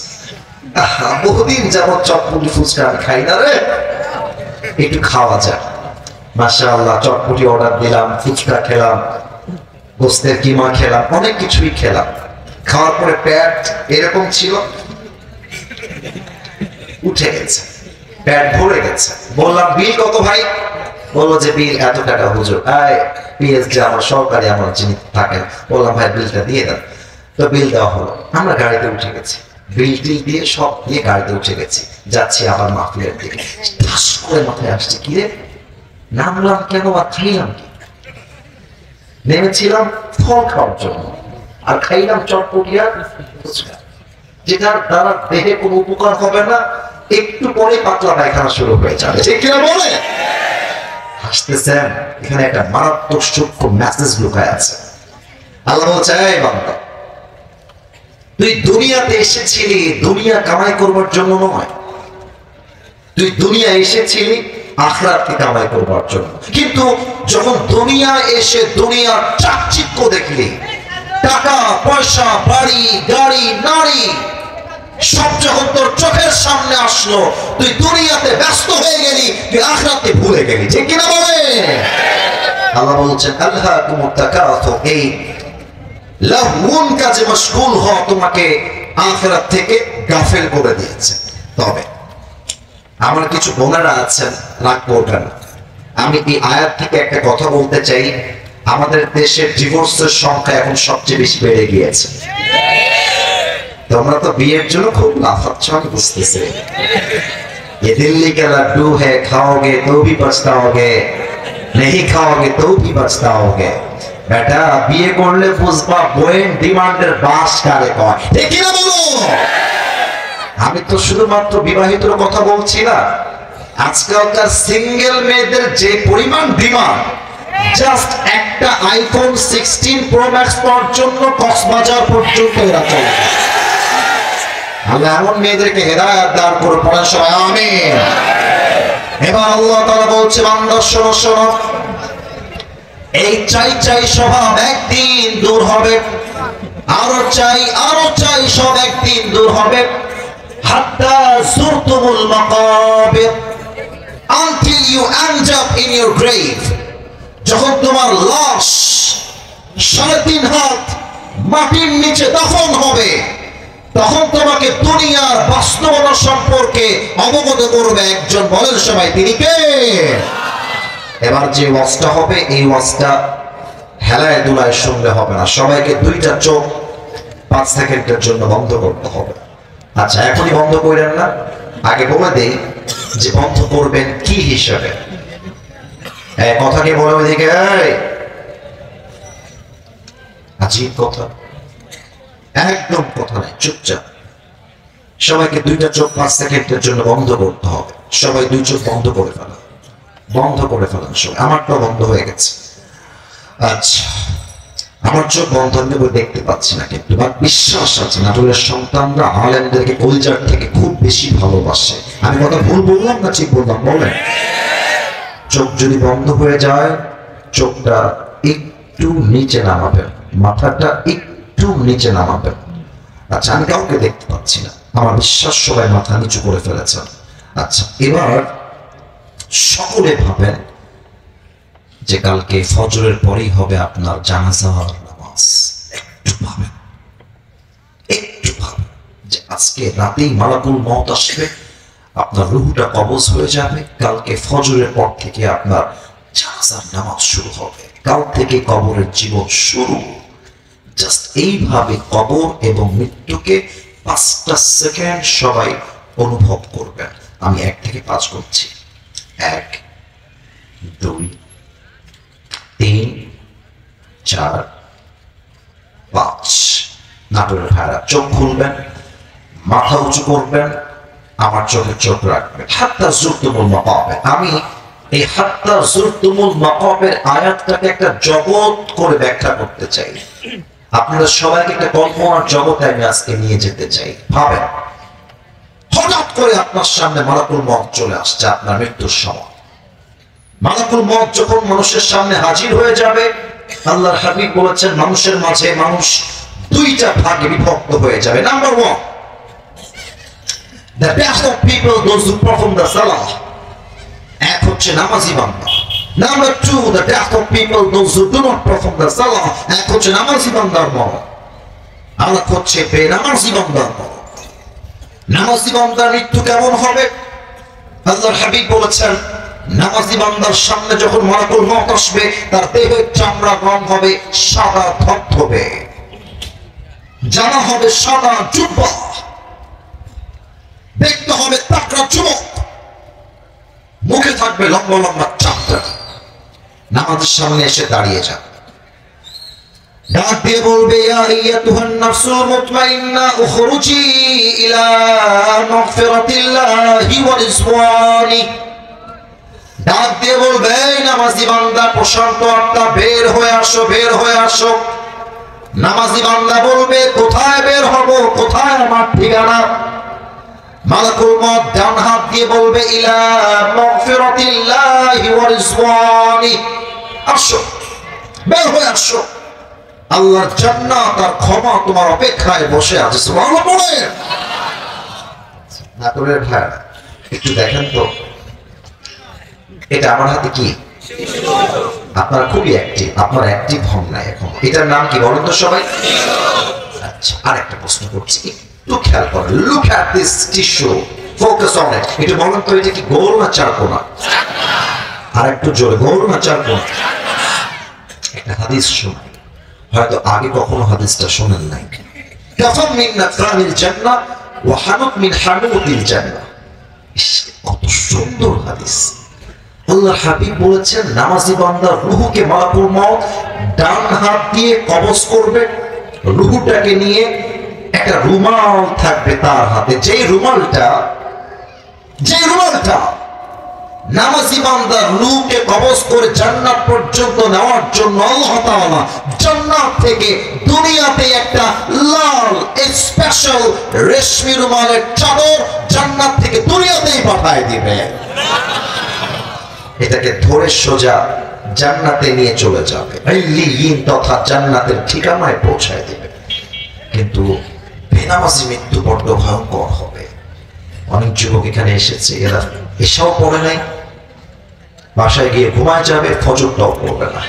বহুদিন যাবত চটপটি ফুচকা আমি খাই না রে, একটু খাওয়া যায়। মাশাআল্লাহ চটপটি অর্ডার দিলাম, ফুচকা খেলাম, গোস্তের কিমা খেলাম, অনেক কিছুই খেলাম। খাওয়ার পরে পেট এরকম ছিল, উঠে গেছে, পেট ভরে গেছে। বললাম বিল কত ভাই? বললো যে বিল এত টাকা হুজুর। পিএসডি আমার সরকারি আমার যিনি থাকেন, বললাম ভাই বিলটা দিয়ে দেন। তো বিল দেওয়া হলো, আমরা গাড়িতে উঠে গেছি, বিল টিল দিয়ে সব দিয়ে গাড়িতে উঠে গেছি, যাচ্ছি আবার মাহফিলের দিকে। ঠাস করে মাথায় আসছে, কিরে নামলাম কেন আর খাইলাম কি? নেমেছিলাম ফল খাওয়ার জন্য আর খাইলাম চটপটি আর ফুচকা, যেটার দ্বারা দেহে কোনো উপকার হবে না, একটু পরে পাতলা পায়খানা শুরু হয়ে যাবে, ঠিক কিনা বলে? হাসতেছেন, এখানে একটা মারাত্মক সূক্ষ্ম মেসেজ লুকায় আছে। আল্লাহ বলছে, এই বান্দা তুই দুনিয়াতে এসেছিলি দুনিয়া কামাই করবার জন্য নয়, তুই দুনিয়া এসেছিলি আখিরাতকে কামাই করবার জন্য, কিন্তু যখন দুনিয়া এসে দুনিয়ার চাকচিক্য দেখলি, টাকা পয়সা বাড়ি গাড়ি নারী সব যখন তোর চোখের সামনে আসলো, তুই দুনিয়াতে ব্যস্ত হয়ে গেলি, তুই আখিরাতকে ভুলে গেলি। ঠিক কিনা বলে? আল্লাহ বলছেন আল্লাহকুমুত তাকাসুর, এই লাহুন কাজে মশগুল হওয়া তোমাকে আখিরাত থেকে গাফেল করে দিয়েছে। তবে আমার কিছু বোনেরা আছেন, রাগ করবেন না, আমি এই আয়াত থেকে একটা কথা বলতে চাই। আমাদের দেশের ডিভোর্সের সংখ্যা এখন সবচেয়ে বেশি বেড়ে গিয়েছে। তোমরা তো বিয়ের জন্য খুব লাফাচ্ছ, আমি বুঝতেছি। ये दिल्ली के लड्डू है, खाओगे तो भी पछताओगे, नहीं खाओगे तो भी पछताओगे। বেটা বিয়ে করলে বুঝবা বইয়ের ডিমান্ডের বাস কারে কয়। ঠিক কি না বলো? আমি তো শুধুমাত্র বিবাহিতর কথা বলছি না, আজকালকার সিঙ্গেল মেয়েদের যে পরিমাণ ডিমান্ড, জাস্ট একটা আইফোন 16 প্রো ম্যাক্স পাওয়ার জন্য কক্সবাজার পর্যন্ত এরা চলে। আল্লাহ এমন মেয়েদেরকে হেদায়েত দান করে, পড়েন সবাই আমিন। এবার আল্লাহ তাআলা বলছে, বান্দা শোনো শোনো, এই চাই চাই স্বভাব একদিন দূর হবে, আরো চাই সব একদিন দূর হবে। হাত্তা যুরতুমুল মাকাবির, until you end up in your grave, যখন তোমার লাশ 3.5 হাত মাটির নিচে দাফন হবে, তখন তোমাকে দুনিয়ার বাস্তবতা সম্পর্কে অবগত করবে একজন। বলেন সবাই, তিনি কে? এবার যে ওয়াজটা হবে, এই ওয়াজটা হেলায় দুলায় শুনলে হবে না, সবাইকে দুইটা চোখ 5 সেকেন্ডের জন্য বন্ধ করতে হবে। আচ্ছা, এখনই বন্ধ করেন না, আগে বলে দেই যে বন্ধ করবেন কি হিসাবে। কথা কি বলে ওইদিকে? আজীব কথা, একদম কথা নাই, চুপচাপ সবাইকে দুইটা চোখ 5 সেকেন্ডের জন্য বন্ধ করতে হবে। সবাই দুই চোখ বন্ধ করে ফেলান, বন্ধ করে ফেলান সবাই। আমারটা বন্ধ হয়ে গেছে। আচ্ছা, আমার চোখ বন্ধ, আমি দেখতে পাচ্ছি না, কিন্তু বিশ্বাস আছে নাটোরের সন্তানরা আলেমদেরকে কলজার থেকে খুব বেশি ভালোবাসে। আমি কথা ভুল বললাম না ঠিক বললাম? বলেন। চোখ যদি বন্ধ হয়ে যায়, চোখটা একটু নিচে নামাবেন, মাথাটা একটু নিচে নামাবেন। আচ্ছা, আমি কাউকে দেখতে পাচ্ছি না, আমার বিশ্বাস সবাই মাথা নিচু করে ফেলেছেন। আচ্ছা, এবার সকলে ভাবেন যে কালকে ফজরের পরেই হবে আপনার জানাজার নামাজ। একটু ভাবেন যে আজকে রাতেই মালাকুল মউত আসবে, আপনার রূহটা কবজ হয়ে যাবে, কালকে ফজরের পর থেকে আপনার জানাজার নামাজ শুরু হবে, কাল থেকে কবরের জীবন শুরু। জাস্ট এইভাবে কবর এবং মৃত্যুকে 5টা সেকেন্ড সবাই অনুভব করবেন। আমি 1 থেকে 5 করছি। 1 2 3 4 5। নাটোরের ভাইরা চোখ খুলবেন, মাথা উঁচু করবেন, আমার চোখে চোখ রাখবেন। হাত্তা যুরতুমুল মাকাবির, আমি এই হাত্তা যুরতুমুল মাকাবির আয়াতটাকে একটা জগৎ করে ব্যাখ্যা করতে চাই। আপনাদের সবাইকে একটা কল্পনার জগতে আমি আজকে নিয়ে যেতে চাই। ভাবেন, হঠাৎ করে আপনার সামনে মালাকুল মউত চলে আসছে আপনার মৃত্যুর সময়। মালাকুল মউত যখন মানুষের সামনে হাজির হয়ে যাবে, আল্লাহর হাবিব বলেছেন মানুষের মাঝে মানুষ 2টা ভাগে বিভক্ত হয়ে যাবে। Number 1, the best of people, those who perform the salah, এক হচ্ছে নামাজি বান্দা। Number 2, the death of people, those who do not perform the salah, এক হচ্ছে নামাজি বান্দার মরণ, আর এক হচ্ছে বেনামাজি বান্দার মরণ। নামাজি বান্দার মৃত্যু কেমন হবে? আল্লাহর হাবিব বলেছেন নামাজি বান্দার সামনে যখন মালাকুল মউত আসবে, তার দেহের চামড়ার রং হবে সাদা ধবধবে, জামা হবে সাদা জুব্বা, দেখতে হবে তাকড়া যুবক, মুখে থাকবে লম্বা লম্বা চামড়া। নামাজের সামনে এসে দাঁড়িয়ে যাবে, ডাক দিয়ে বলবে ইয়া আইয়াতুহান নাফসুল মুতমাইন্না উখরুজি ইলা মাগফিরাতিল্লাহি ওয়া রিজওয়ানি। ডাক দিয়ে বলবে নামাজি বান্দা, প্রশান্ত আত্মা, বের হয়ে আসো, বের হয়ে আসো। নামাজি বান্দা বলবে কোথায় বের হব, কোথায় আমার ঠিকানা? মালাকুল মউত ডান হাত দিয়ে বলবে ইলা মাগফিরাতিল্লাহি ওয়া রিজওয়ানি, আসো, বের হয়ে আসো, আল্লাহর জান্নাত আর ক্ষমা তোমার অপেক্ষায় বসে আছে। সুবহানাল্লাহ বলেন। নাটোরের ভাই একটু দেখেন তো, এটা আমার হাতে কি? আপনারা খুবই অ্যাক্টিভ, আপনার অ্যাক্টিভ হন না এখন। এটার নাম কি বলেন তো সবাই? আচ্ছা, আরেকটা প্রশ্ন করছি, একটু খেয়াল করেন। Look at this tissue, focus on it. একটু বলেন তো, এটা কি গোল না চারকোনা? আর একটু জোরে, গোল না চারকোনা? একটা হাদিস শোনাই, হয়তো আগে কখনো হাদিসটা শোনেন নাই। কাফাম মিন নাফানিল জান্নাহ ওয়া হানুত মিন হানুতিল জান্নাহ। কত সুন্দর হাদিস। আল্লাহর হাবিব বলেছেন, নামাজি বান্দার রূহকে মালাকুল মউত ডান হাত দিয়ে কবজ করবে। রূহটাকে নিয়ে একটা রুমাল থাকবে তার হাতে, যে রুমালটা নামাজি বান্দার রূহকে কবজ করে জান্নাত পর্যন্ত নেওয়ার জন্য আল্লাহ তাআলা জান্নাত থেকে দুনিয়াতে একটা লাল স্পেশাল রেশমি রুমালের চাদর জান্নাত থেকে দুনিয়াতেই পাঠায় দিবে। এটাকে ধরে সোজা জান্নাতে নিয়ে চলে যাবে, ইল্লিয়িন তথা জান্নাতের ঠিকানায় পৌঁছায় দিবে। কিন্তু বেনামাজি মৃত্যু বড্ড ভয়ঙ্কর হবে। অনেক যুবক এখানে এসেছে, এরা এসব পড়ে নাই, বাসায় গিয়ে ঘুমায় যাবে, ফজরটাও পড়বে না।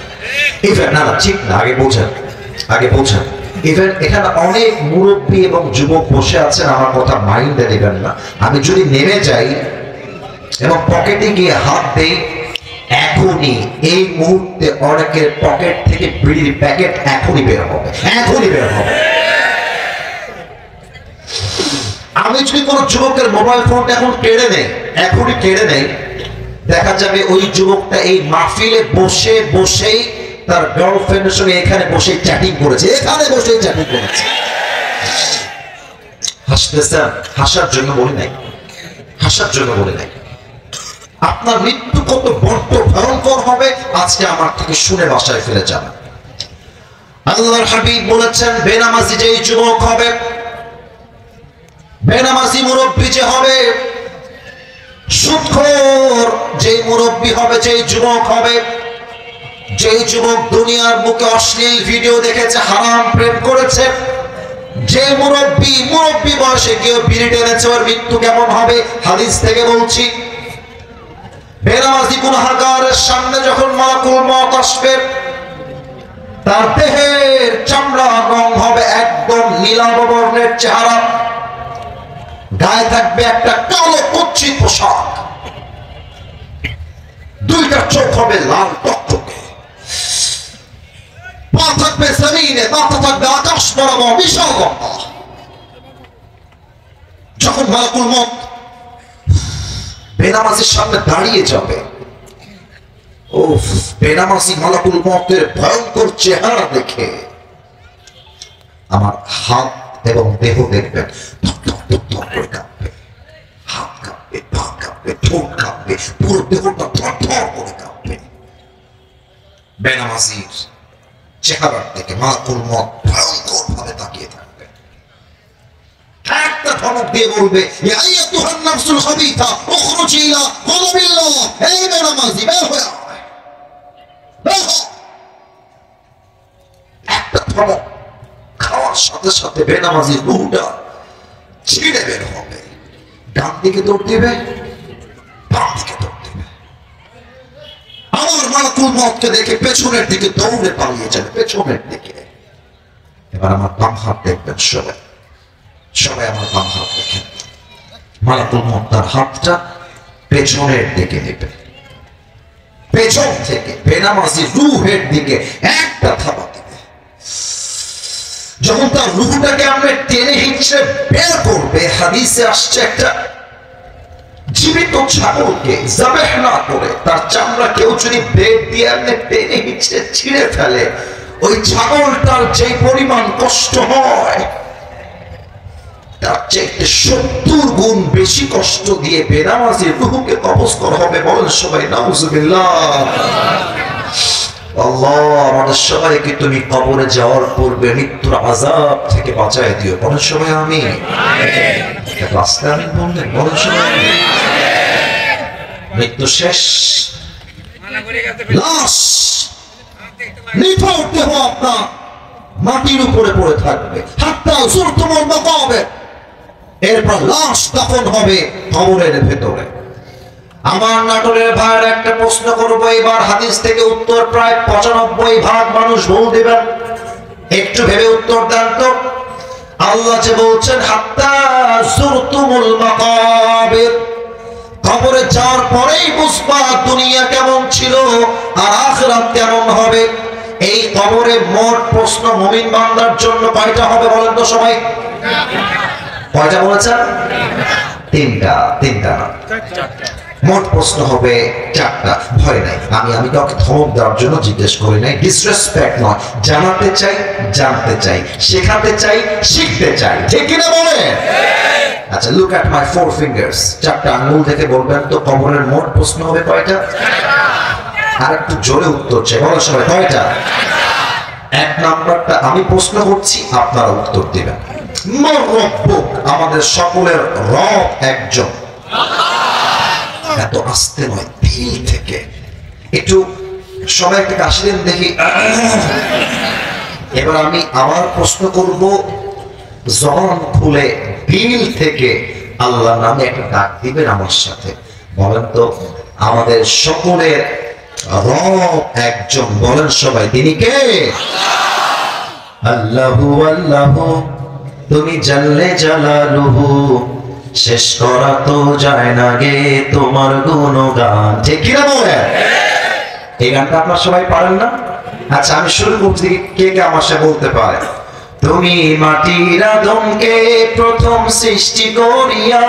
ইভেন না, ঠিক না, আগে বোঝেন। ইভেন এখানে অনেক মুরব্বী এবং যুবক বসে আছেন, আমার কথা মাইন্ডে নেবেন না। আমি যদি নেমে যাই এবং পকেটে গিয়ে হাত দেই, এখনই এই মুহূর্তে অনেকের পকেট থেকে বিড়ির প্যাকেট এখনই বের হবে। আমি যদি কোনো যুবকের মোবাইল ফোনটা এখন এখনই কেড়ে নেই, দেখা যাবে ওই যুবকটা এই মাহফিলে বসেই তার গার্লফ্রেন্ডের সঙ্গে এখানে বসে চ্যাটিং করেছে। হাসতেছেন, হাসার জন্য বলি নাই। আপনার মৃত্যু কত বড্ড ভয়ঙ্কর হবে আজকে আমার থেকে শুনে বাসায় ফিরে যাবেন। আল্লাহর হাবিব বলেছেন, বেনামাজি যেই যুবক হবে, বেনামাজি মুরব্বী যে হবে, সুদখোর যেই মুরব্বী হবে, যেই যুবক হবে, যেই যুবক দুনিয়ার বুকে অশ্লীল ভিডিও দেখেছে, হারাম প্রেম করেছে, যে মুরব্বী বয়সে কেউ বিড়ি টেনেছে, ওর মৃত্যু কেমন হবে? হাদিস থেকে বলছি, বেনামাজি গুনাহগারের সামনে যখন মালাকুল মউত আসবে, তার দেহের চামড়ার রং হবে একদম নীলাভ বর্ণের চেহারা, গায়ে থাকবে একটা কালো কুচ্ছিত পোশাক, দুইটা চোখ হবে লাল টকটকে, পা থাকবে জমিনে, মাথা থাকবে আকাশ বরাবর বিশাল লম্বা। যখন মালাকুল মউত বেনামাজির সামনে দাঁড়িয়ে যাবে, বেনামাজি মালাকুল মউতের ভয়ঙ্কর চেহারা দেখে আমার হাত এবং দেহ দেখবেন করে কাঁপবে, হাত কাঁপবে, পা কাঁপবে, ঠোঁট কাঁপবে, পুরো দেহটা থরথর করে কাঁপবে। বেনামাজির চেহারার দিকে মালাকুল মউত ভয়ঙ্কর ভাবে তাকিয়ে থাকবে। একটা ধমক দিয়ে বলবে, ইয়া আইয়াতুহান নাফসুল খাবিথা উখরুজি ইলা গাযাবিল্লাহ, এই বেনামাজি বের হয়ে আয়, বের হ। একটা ধমক খাওয়ার সাথে সাথে বেনামাজির রূহটা ছিঁড়ে বের হবে, ডান দিকে দৌড় দিবে, বাম দিকে দৌড় দিবে। আমার মালাকুল মউতকে দেখে পেছনের দিকে দৌড়ে পালিয়ে যাবে, পেছনের দিকে। এবার আমার বাম হাত দেখবেন, সবাই আমার বাম হাত দেখেন। মালাকুল মউত তার হাতটা পেছনের দিকে নেবে, পেছন থেকে বেনামাজি রূহের দিকে একটা থাবা দিবে। যখন তার রূহটাকে আমরা টেনে হিঁচড়ে বের করবে, হাদিসে আসছে একটা জীবিত ছাগলকে যাবেহ না করে তার চামড়া কেউ যদি ব্লেড দিয়ে আপনি টেনে হিঁচড়ে ছিঁড়ে ফেলে, ওই ছাগলটার যে পরিমাণ কষ্ট হয় তার চাইতে 70 গুণ বেশি কষ্ট দিয়ে বেনামাজির রূহকে কবজ করা হবে। বলেন সবাই নাউজুবিল্লাহ। আল্লাহ আমাদের সবাইকে তুমি কবরে যাওয়ার পূর্বে মৃত্যুর আযাব থেকে বাঁচায় দিও। বলেন সবাই আমিন। এত আস্তে আমিন বললেন, বলেন সবাই আমিন। মৃত্যু শেষ, লাশ নিথর দেহ আপনার মাটির উপরে পড়ে থাকবে, হাত্তা যুরতুমুল মাকাবির, এরপর লাশ দাফন হবে কবরের ভেতরে। আমার নাটোরের ভাইয়ের একটা প্রশ্ন করবো এবার, হাদিস থেকে উত্তর প্রায় 95% মানুষ ভুল দিবেন, একটু ভেবে উত্তর দেন তো। আল্লাহ যে বলছেন হাত্তা যুরতুমুল মাকাবির, কবরে যাওয়ার পরেই বুঝবা দুনিয়া কেমন ছিল আর আখিরাত কেমন হবে। এই কবরে মোট প্রশ্ন মুমিন বান্দার জন্য কয়টা হবে বলেন তো সবাই? কয়টা বলেছেন? তিনটা না, মোট প্রশ্ন হবে 4টা। ভয় নাই, আমি কাউকে ধমক দেওয়ার জন্য জিজ্ঞেস করি নাই, ডিসরেসপেক্ট নয়, জানাতে চাই, জানতে চাই, শেখাতে চাই, শিখতে চাই, ঠিক কিনা বলে? আচ্ছা, লুক এট মাই 4 ফিঙ্গার্স, 4টা আঙ্গুল দেখে বলবেন তো কবরের মোট প্রশ্ন হবে কয়টা? আর একটু জোরে উত্তর চাই, বলো সবাই কয়টা? 1 নাম্বারটা আমি প্রশ্ন করছি, আপনারা উত্তর দিবেন। রব্বুক, আমাদের সকলের রব একজন। এত আস্তে নয়, দিল থেকে। একটু সবাই একটা কাশি দেন দেখি। এবার আমি আবার প্রশ্ন করব, জবান খুলে দিল থেকে আল্লাহ নামে একটা ডাক দিবেন আমার সাথে। বলেন তো আমাদের সকলের রব একজন, বলেন সবাই তিনি কে? আল্লাহু আল্লাহু, তুমি জাল্লে জালালুহু, শেষ করা তো যায় না গে তোমার গুণগান, ঠিক কিনা বলেন? এই গানটা আপনারা সবাই পারেন না? আচ্ছা আমি শুরু করছি, কে কে আমার সাথে বলতে পারে? তুমি মাটির আদমকে প্রথম সৃষ্টি করিয়া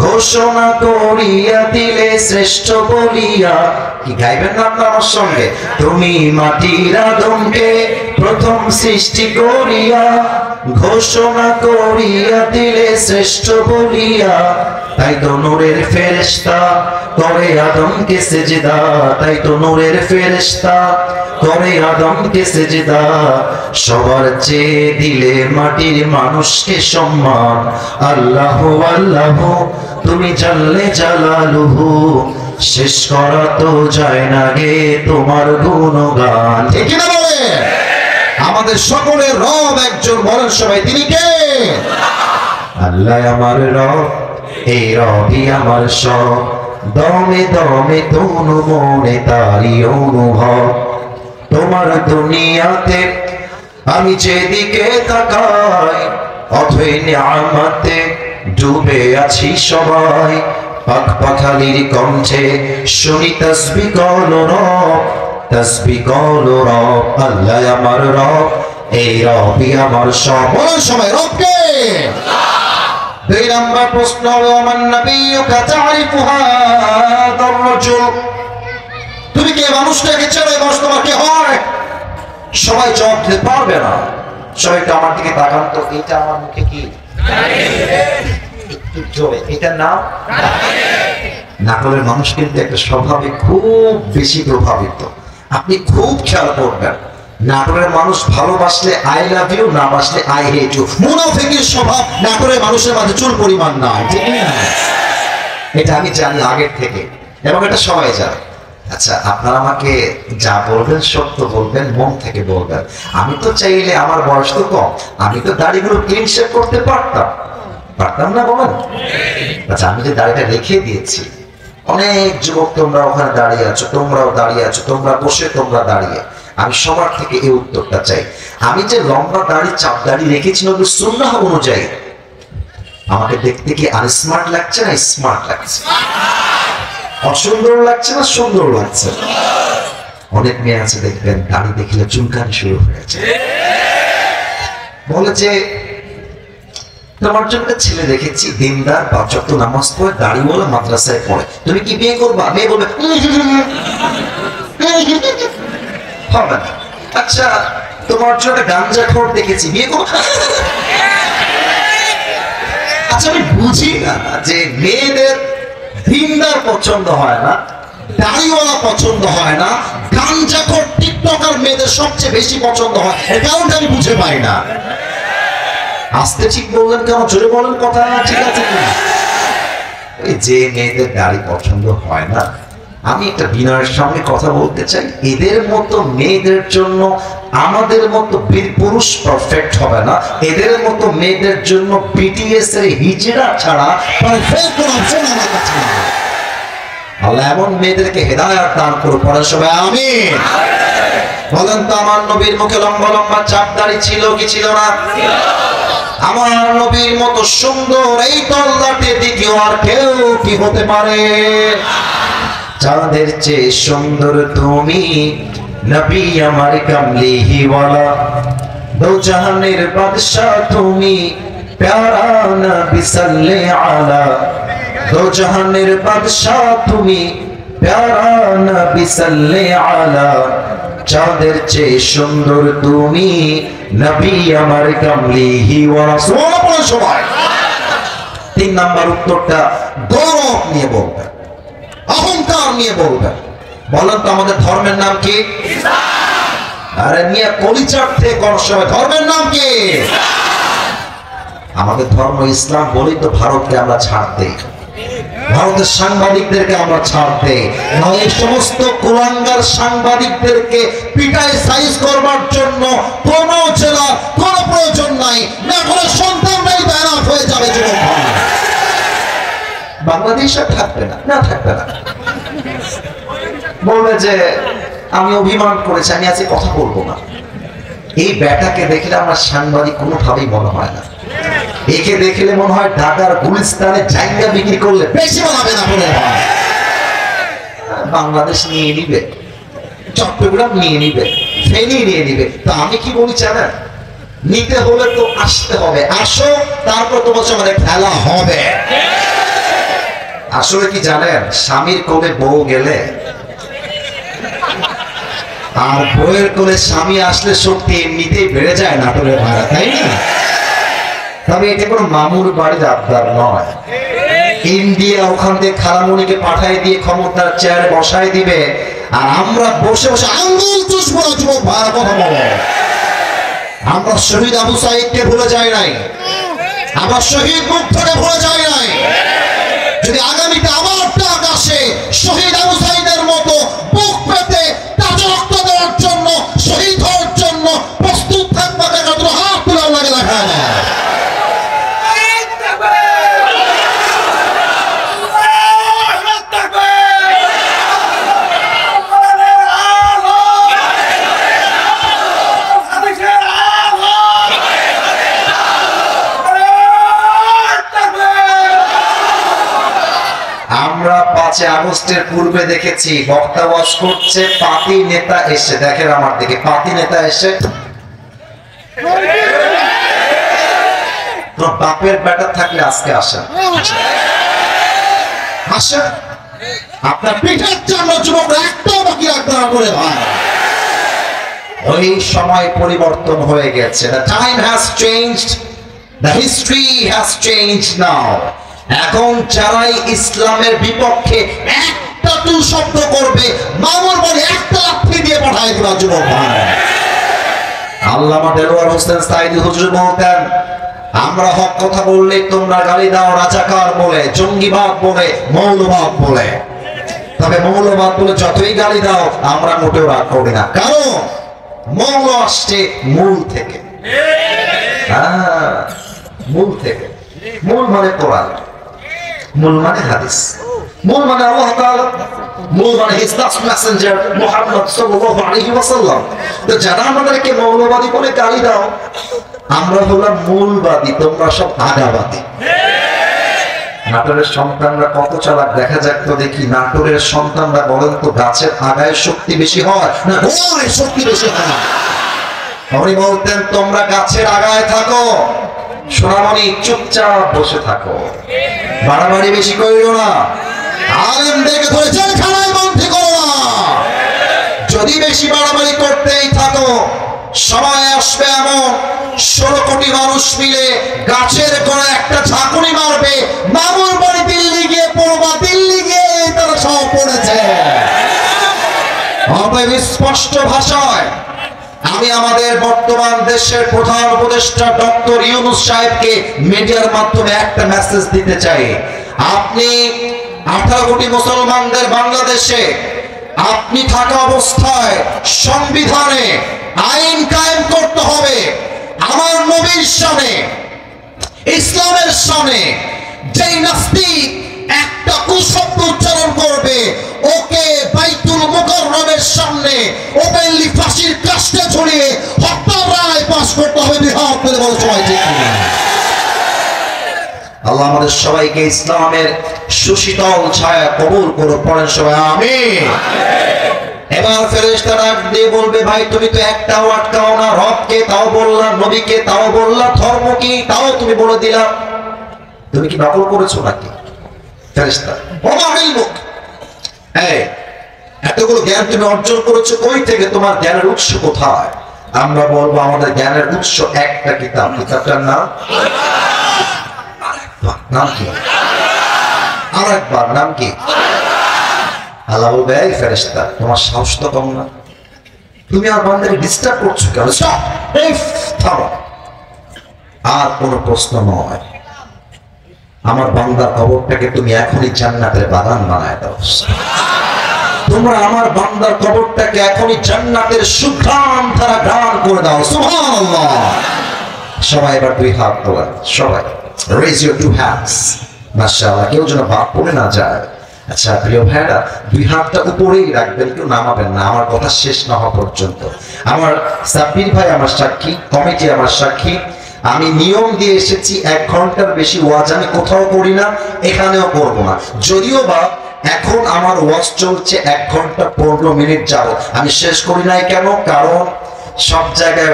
ঘোষণা করিয়া দিলে শ্রেষ্ঠ বলিয়া। কি গাইবেন না আপনার আমার সঙ্গে? তুমি মাটির আদমকে প্রথম সৃষ্টি করিয়া ঘোষণা করিয়া দিলে শ্রেষ্ঠ বলিয়া। তাই তো নূরের ফেরেশতা করে আদমকে সেজদা, তাই তো নূরের ফেরেশতা করে আদমকে সেজদা। সবার চেয়ে দিলে মাটির মানুষকে সম্মান। আল্লাহু আল্লাহু, তুমি জাল্লে জালালুহু, শেষ করা তো যায় না গে তোমার গুণগান, ঠিক না বলে? আমাদের সকলের রব একজন, বলেন সবাই তিনি কে? আল্লাহ আমার রব, এই রবই আমার সব, দমে দমে তনু মনে তারি অনুভব। তোমার দুনিয়াতে আমি যেদিকে তাকাই, অথই নিয়ামতে ডুবে আছি সবাই। পাখ পাখালির কণ্ঠে শুনি তাসবিহ করো রব, তাসবিহ করো রব। আল্লাহ আমার রব, এই রবই আমার সব, বলেন সবাই রবকে। 2 নম্বর প্রশ্ন হলো মান নাবিয়্যুকা তা'রিফু হাযার রাজুল, তুমি কি মানুষটাকে চেনো? এই মানুষ তোমার কে হয়? সবাই জবাব দিতে পারবে না। সবাই একটু আমার দিকে তাকান তো, এটা আমার মুখে কি? একটু জোরে, এটার নাম নাটোরের মানুষ কিন্তু একটা স্বভাবে খুব বেশি প্রভাবিত, আপনি খুব খেয়াল করবেন। নাটোরের মানুষ ভালোবাসলে আই লাভ ইউ, না বাসলে আই হেট ইউ। মুনাফিকের স্বভাব নাটোরের মানুষের মাঝে চুল পরিমাণ নাই, ঠিক না? এটা আমি জানি আগের থেকে, এবং এটা সবাই জানে। আচ্ছা আপনারা আমাকে যা বলবেন সত্য বলবেন, মন থেকে বলবেন। আমি তো চাইলে, আমার বয়স তো কম, আমি তো দাড়িগুলো ক্লিন শেভ করতে পারতাম না, বলেন? আচ্ছা আমি যে দাড়িটা রেখে দিয়েছি, অনেক যুবক তোমরা ওখানে দাঁড়িয়ে আছো, তোমরাও দাঁড়িয়ে আছো, তোমরা বসে, তোমরা দাঁড়িয়ে, আমি সবার থেকে এই উত্তরটা চাই। আমি যে লম্বা দাড়ি, চাপ দাড়ি রেখেছি সুন্নাহ অনুযায়ী, আমাকে দেখতে কি আনস্মার্ট লাগছে না স্মার্ট লাগছে? অসুন্দর লাগছে না সুন্দর লাগছে? অনেক মেয়ে আছে দেখবেন দাড়ি দেখলে চুলকানি শুরু হয়েছে, বলে যে তোমার জন্য ছেলে দেখেছি দিনদার, 5 ওয়াক্ত নামাজ পড়ে, দাড়িওয়ালা, মাদ্রাসায় পড়ে, তুমি কি বিয়ে করবা? মেয়ে বলবে হবে না। আচ্ছা তোমার জন্য গাঞ্জাখোর দেখেছি, বিয়ে করবা? আচ্ছা আমি বুঝি না যে মেয়েদের দিনদার পছন্দ হয় না, দাড়িওয়ালা পছন্দ হয় না, গাঞ্জাখোর টিকটক টিকটকার মেয়েদের সবচেয়ে বেশি পছন্দ হয়, এর কারণটা আমি বুঝে পাই না। আস্তে ঠিক বললেন কেন? জোরে বলেন, কথা ঠিক আছে কি? যে মেয়েদের গাড়ি পছন্দ হয় না, আমি একটা বিনয়ের সঙ্গে কথা বলতে চাই, এদের মতো মেয়েদের জন্য আমাদের মতো বীর পুরুষ পারফেক্ট হবে না। এদের মতো মেয়েদের জন্য বিটিএস এর হিজড়া ছাড়া পারফেক্ট কোন অপশন আমার কাছে নেই। আল্লাহ এমন মেয়েদেরকে হেদায়েত দান করুন, পড়ে সবাই আমিন। বলেন তো, আমার নবীর মুখে লম্বা লম্বা চাপ দাড়ি ছিল কি ছিল না? আমার নবীর মতো সুন্দর এই তল্লাটে দ্বিতীয় আর কেউ কি হতে পারে? চাঁদের চেয়ে সুন্দর তুমি, নবী আমার কামলিওয়ালা, দো জাহানের বাদশাহ তুমি, প্যারা নবী সাল্লাল্লাহু আলা, দো জাহানের বাদশাহ তুমি, প্যারা নবী সাল্লাল্লাহু আলা, চাঁদের চেয়ে সুন্দর তুমি, নবী আমার কামলিওয়ালা। সুবহানাল্লাহ সবাই। 3 নাম্বার উত্তরটা গৌরব নিয়ে বলবেন, অহংকার নিয়ে বলবেন। বলেন তো, আমাদের ধর্মের নাম কি? আরে মিয়া কলিচার থেকে কোন সময় ধর্মের নাম কি? আমাদের ধর্ম ইসলাম বলেই তো ভারতকে আমরা ছাড় দেই, ভারতের সাংবাদিকদেরকে আমরা ছাড় দেই। এই সমস্ত কুলাঙ্গার সাংবাদিকদেরকে পিটাই সাইজ করবার জন্য কোন জেলা কোন প্রয়োজন নাই, না কোনো সন্তানরাই ব্যানার হয়ে যাবে জীবন। বাংলাদেশ আর থাকবে না, না থাকবে না। বলবে যে আমি অভিমান করেছি, আমি আজকে কথা বলবো না। এই ব্যাটাকে দেখলে আমার সাংবাদিক কোনোভাবেই মনে হয় না। একে দেখলে মনে হয় ঢাকার গুলিস্তানে জায়গা বিক্রি করলে বেশি বানাবে না মনে হয়। বাংলাদেশ নিয়ে নিবে, চট্টগ্রাম নিয়ে নিবে, ফেনী নিয়ে নিবে। তা আমি কি বলি জানেন? নিতে হলে তো আসতে হবে, আসো, তারপর তোমার সঙ্গে খেলা হবে। আসলে কি জানেন, স্বামীর কোলে বউ গেলে আর বউয়ের কোলে স্বামী আসলে শক্তি এমনিতেই বেড়ে যায় নাটোরের ভাড়া, তাই না? তবে এটা কোনো মামুর বাড়ির আবদার নয়। ইন্ডিয়া ওখান থেকে খালামণিকে পাঠাই দিয়ে ক্ষমতার চেয়ারে বসাই দিবে, আর আমরা বসে বসে আঙ্গুল চুষবো না। যুবক ভাড়া কথা বলে, আমরা শহীদ আবু সাইদকে ভুলে যাই নাই, আমরা শহীদ মুগ্ধকে ভুলে যাই নাই। যদি আগামীতে আবার ডাক আসে শহীদ আবু সাইদের মতো বুক পেতে তাজা রক্ত দেওয়ার জন্য, শহীদ হওয়ার জন্য প্রস্তুত থাকবা, হাত তুলে লাগে দেখা যায়। আমরা 5 আগস্টের পূর্বে দেখেছি বক্তা ওয়াজ করছে, পাতি নেতা এসে, দেখেন আমার দিকে, পাতি নেতা এসে তো বাপের বেটা থাকলে আজকে আসেন, আসেন, আপনার পিঠের জন্য যুবক একটাও বাকি রাখতে না করে ভাই। ওই সময় পরিবর্তন হয়ে গেছে। The time has changed, the history has changed now. এখন যারাই ইসলামের বিপক্ষে একটা টু শব্দ করবে, মামুর বাড়ি একটা লাঠি দিয়ে পাঠায় দিবা যুবক ভাই। আল্লামা দেলোয়ার হোসেন সাইদি হুজুর বলতেন, আমরা হক কথা বললে তোমরা গালি দাও রাজাকার বলে, জঙ্গিবাদ বলে, মৌলবাদ বলে। তবে মৌলবাদ বলে যতই গালি দাও আমরা মোটেও রাগ করি না, কারণ মৌল আসছে মূল থেকে। মূল থেকে, মূল মানে কোরআন, মূল মানে হাদিস, মূল মানে আল্লাহ তাআলা, মূল মানে হিজ লাস্ট মেসেঞ্জার মুহাম্মদ সাল্লাল্লাহু আলাইহি ওয়াসাল্লাম। তো যারা আমাদেরকে মৌলবাদী বলে গালি দাও, আমরা হলাম মূলবাদী, তোমরা সব আগাবাদী। নাটোরের সন্তানরা কত চালাক দেখা যাক তো দেখি। নাটোরের সন্তানরা বলেন তো, গাছের আগায় শক্তি বেশি হয় না গোড়ায় শক্তি বেশি হয়? উনি বলতেন, তোমরা গাছের আগায় থাকো, সোনামণি চুপচাপ বসে থাকো, বাড়াবাড়ি বেশি করিও না, আলেমদেরকে ধরে জেলখানায় বন্দী করো না। যদি বেশি বাড়াবাড়ি করতেই থাকো, সময় আসবে এমন 16 কোটি মানুষ মিলে গাছের গোড়ায় একটা ঝাঁকুনি মারবে, মামুর বাড়ি দিল্লি গিয়ে পড়বা, দিল্লি গিয়ে তারা সব পড়েছে। অতএব স্পষ্ট ভাষায় আমি আমাদের বর্তমান দেশের প্রধান উপদেষ্টা ডক্টর ইউনূস সাহেবকে মিডিয়ার মাধ্যমে একটা মেসেজ দিতে চাই। আপনি 18 কোটি মুসলমানদের বাংলাদেশে আপনি থাকা অবস্থায় সংবিধানে আইন কায়েম করতে হবে। আমার নবীর শানে, ইসলামের শানে যেই নাস্তিক একটা কুশব্দ উচ্চারণ করবে, ওকে বাইতুল মুকাররমের সামনে ওপেনলি ফাঁসির কাস্টে ঝুলিয়ে হত্যার রায় পাশ করতে হবে। বিহার করে বলো সবাই ঠিক না? আল্লাহ আমাদের সবাইকে ইসলামের সুশীতল ছায়া কবুল করো। পড়েন সবাই আমিন। এবার ফেরেশতারা দিয়ে বলবে, ভাই তুমি তো একটাও আটকাও না, রবকে তাও বললা, নবীকে তাও বললা, ধর্ম কি তাও তুমি বলে দিলা, তুমি কি নকল করেছো নাকি? ফেরেশতা মুখ, এই এতগুলো জ্ঞান তুমি অর্জন করেছো কই থেকে? তোমার জ্ঞানের উৎস কোথায়? আমরা বলবো আমাদের জ্ঞানের উৎস একটা কিতাব, কিতাবটার নাম নাম কি? আরেকবার নাম কি? আল্লাহ বলবে, এই ফেরেশতা তোমার সাহস তো কম না, তুমি আর বান্দাকে ডিস্টার্ব করছো কেন? থামো, আর কোনো প্রশ্ন নয়, আমার বান্দার কবরটাকে তুমি এখনই জান্নাতের বাগান বানায় দাও। তোমরা আমার বান্দার কবরটাকে এখনই জান্নাতের সুঘ্রাণ ধারা গান করে দাও। সুবহানাল্লাহ। সবাই এবার দুই হাত তোলেন, সবাই raise your two hands। মাশাআল্লাহ, কেউ যেন বাদ পড়ে না যায়। আচ্ছা প্রিয় ভাইরা, দুই হাতটা উপরেই রাখবেন, কেউ নামাবেন না আমার কথা শেষ না হওয়া পর্যন্ত। আমার সাব্বির ভাই আমার সাক্ষী, কমিটি আমার সাক্ষী। আমি নিয়ম দিয়ে এসেছি 1 ঘন্টার বেশি ওয়াজ আমি কোথাও করি না, এখানেও করব না। যদিও বা এখন আমার ওয়াজ চলছে 1 ঘন্টা 15 মিনিট যাবত, আমি শেষ করি নাই কেন? কারণ সব জায়গায়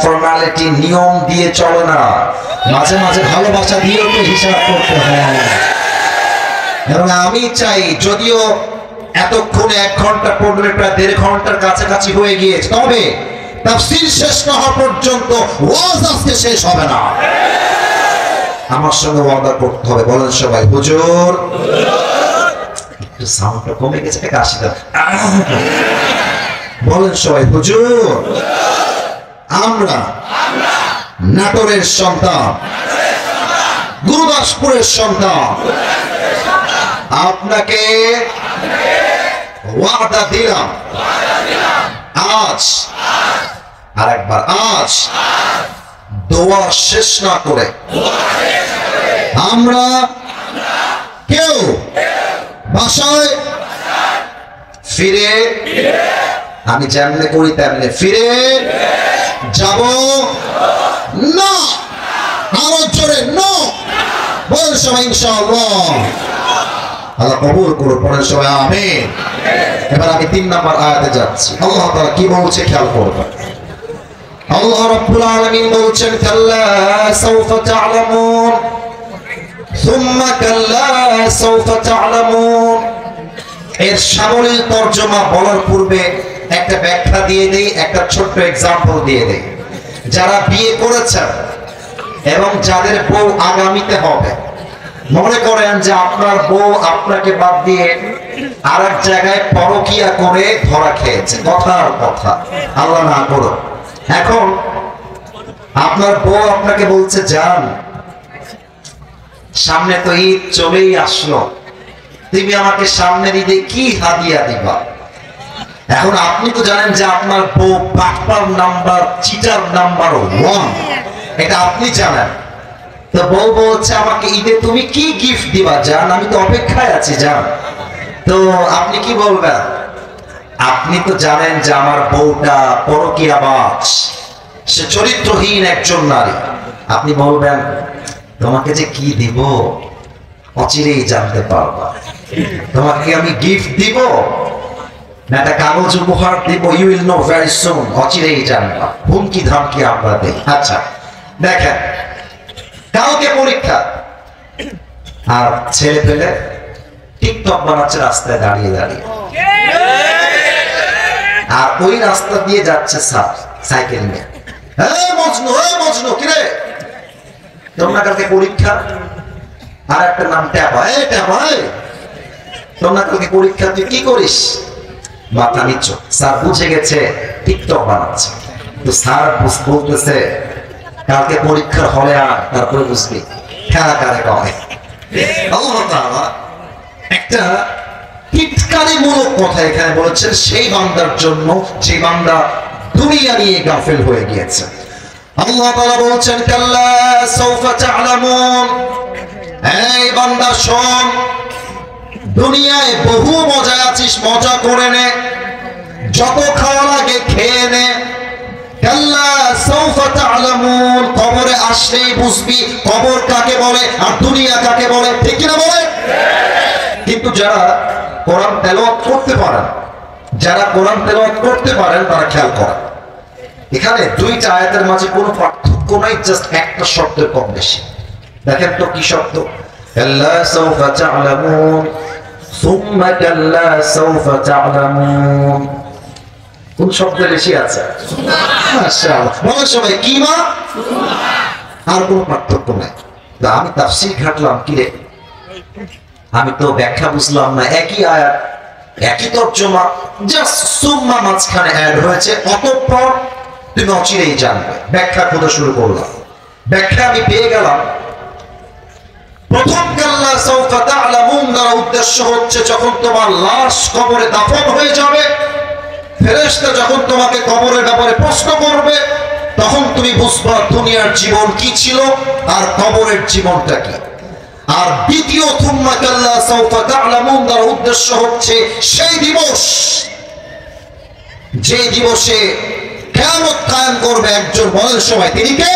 ফর্মালিটি নিয়ম দিয়ে চলে না, মাঝে মাঝে ভালোবাসা দিয়েও তো হিসাব করতে হয়। এবং আমি চাই, যদিও এতক্ষণে 1 ঘন্টা 15 মিনিট প্রায় 1.5 ঘন্টার কাছাকাছি হয়ে গিয়েছে, তবে তাফসীর শেষ না হওয়া পর্যন্ত ওয়াজ আজকে শেষ হবে না। আমার সঙ্গে ওয়াদা করতে হবে। বলেন সবাই হুজুর। একটু সাউন্ডটা কমে গেছে, কাশি দাও। বলেন সবাই হুজুর। আমরা নাটোরের সন্তান, গুরুদাসপুরের সন্তান, আপনাকে ওয়াদা দিলাম, আজ আরেকবার, আজ দোয়া শেষ না করে আমরা কেউ বাসায় ফিরে, আমি যেমনে করি তেমনি ফিরে যাব না। আরো জোরে না বল সবাই ইনশাআল্লাহ। আল্লাহ কবুল করুন। পড়েন সবাই আমিন। এবার আমি 3 নম্বর আয়াতে যাচ্ছি। আল্লাহ তাআলা কি বলছে খেয়াল করবেন। আল্লাহ রাব্বুল আলামিন বলছেন, কাল্লা সাওফা তা'লামুন সুম্মা কাল্লা সাওফা তা'লামুন। এর সাবলীল তরজমা বলার পূর্বে একটা ব্যাখ্যা দিয়ে দেই, একটা ছোট্ট এক্সাম্পল দিয়ে দেই। যারা বিয়ে করেছেন এবং যাদের বউ আগামীতে হবে, মনে করেন যে আপনার বউ আপনাকে বাদ দিয়ে আরেক জায়গায় পরকিয়া করে ধরা খেয়েছে, কথার কথা, আল্লাহ না করো। এখন আপনার বউ আপনাকে বলছে, যান সামনে তো ঈদ চলেই আসলো, তুমি আমাকে সামনের ঈদে কি হাদিয়া দিবা? এখন আপনি তো জানেন যে আপনার বউ বাটপার নাম্বার, চিটার নাম্বার 1, এটা আপনি জানেন। তো বউ বলছে, আমাকে ঈদে তুমি কি গিফট দিবা? জান আমি তো অপেক্ষায় আছি, জান। তো আপনি কি বলবেন? আপনি তো জানেন যে আমার বউটা পরকীয়াবাজ, সে চরিত্রহীন একজন নারী। আপনি বলবেন, তোমাকে যে কি দিব অচিরেই জানতে পারবা। তোমাকে আমি গিফট দিব না একটা কাগজ উপহার দিব, you will know very soon, অচিরেই জানবা। হুমকি ধামকি আমরা দেই। আচ্ছা দেখেন, কাউকে পরীক্ষা, আর ছেলে পেলে টিকটক বানাচ্ছে রাস্তায় দাঁড়িয়ে দাঁড়িয়ে, আর ওই রাস্তা দিয়ে যাচ্ছে সাইকেল নিয়ে। মজনু কিরে, তোমরা কালকে পরীক্ষা, আর একটা নাম ট্যাপা, ট্যাপা তোমরা কালকে পরীক্ষা, তুই কি করিস? মাথা নিচু। স্যার বুঝে গেছে টিকটক বানাচ্ছে। তো স্যার বলতেছে কালকে পরীক্ষার হলে আর তারপরে বুঝবি খেলা কারে কয়। আল্লাহ তাআলা একটা টিটকারিমূলক কথা এখানে বলেছেন সেই বান্দার জন্য যে বান্দা দুনিয়া নিয়ে গাফেল হয়ে গিয়েছে। আল্লাহ তাআলা বলছেন কাল্লা সাউফা তা'লামুন, এই বান্দা শোন, দুনিয়ায় বহু মজা আছিস, মজা করে নে, যত খাওয়া লাগে খেয়ে নে। কাল্লা সাউফা তা'লামুন, কবরে আসলেই বুঝবি কবর কাকে বলে আর দুনিয়া কাকে বলে, ঠিক কি না বলে? কিন্তু যারা কোরআন তেলাওয়াত করতে পারেন, যারা কোরআন তেলাওয়াত করতে পারেন তারা খেয়াল করেন, এখানে দুইটা আয়াতের মাঝে কোনো পার্থক্য নাই, জাস্ট একটা শব্দের কম বেশি। দেখেন তো কি শব্দ, কাল্লা সাউফা তা'লামুন সুম্মা কাল্লা সাউফা তা'লামুন, কোন শব্দ বেশি আছে? মাশাআল্লাহ, বলেন সবাই কি মা? আর কোনো পার্থক্য নাই। আমি তাফসীর ঘাটলাম, কি রে আমি তো ব্যাখ্যা বুঝলাম না, একই আয়াত একই তর্জমা, জাস্ট সুম্মা মাঝখানে অ্যাড হয়েছে, অতঃপর তুমি অচিরেই জানবে। ব্যাখ্যা খোঁজা শুরু করলাম, ব্যাখ্যা আমি পেয়ে গেলাম। প্রথম কাল্লা সাউফা তা'লামুন দ্বারা উদ্দেশ্য হচ্ছে যখন তোমার লাশ কবরে দাফন হয়ে যাবে, ফেরেশতা যখন তোমাকে কবরের ব্যাপারে প্রশ্ন করবে, তখন তুমি বুঝবা দুনিয়ার জীবন কি ছিল আর কবরের জীবনটা কি। আর দ্বিতীয় থুম্মা কাল্লা সাউফা তা'লামুন দ্বারা উদ্দেশ্য হচ্ছে সেই দিবস, যে দিবসে কিয়ামত কায়েম করবে একজন, বলেন সবাই তিনি কে?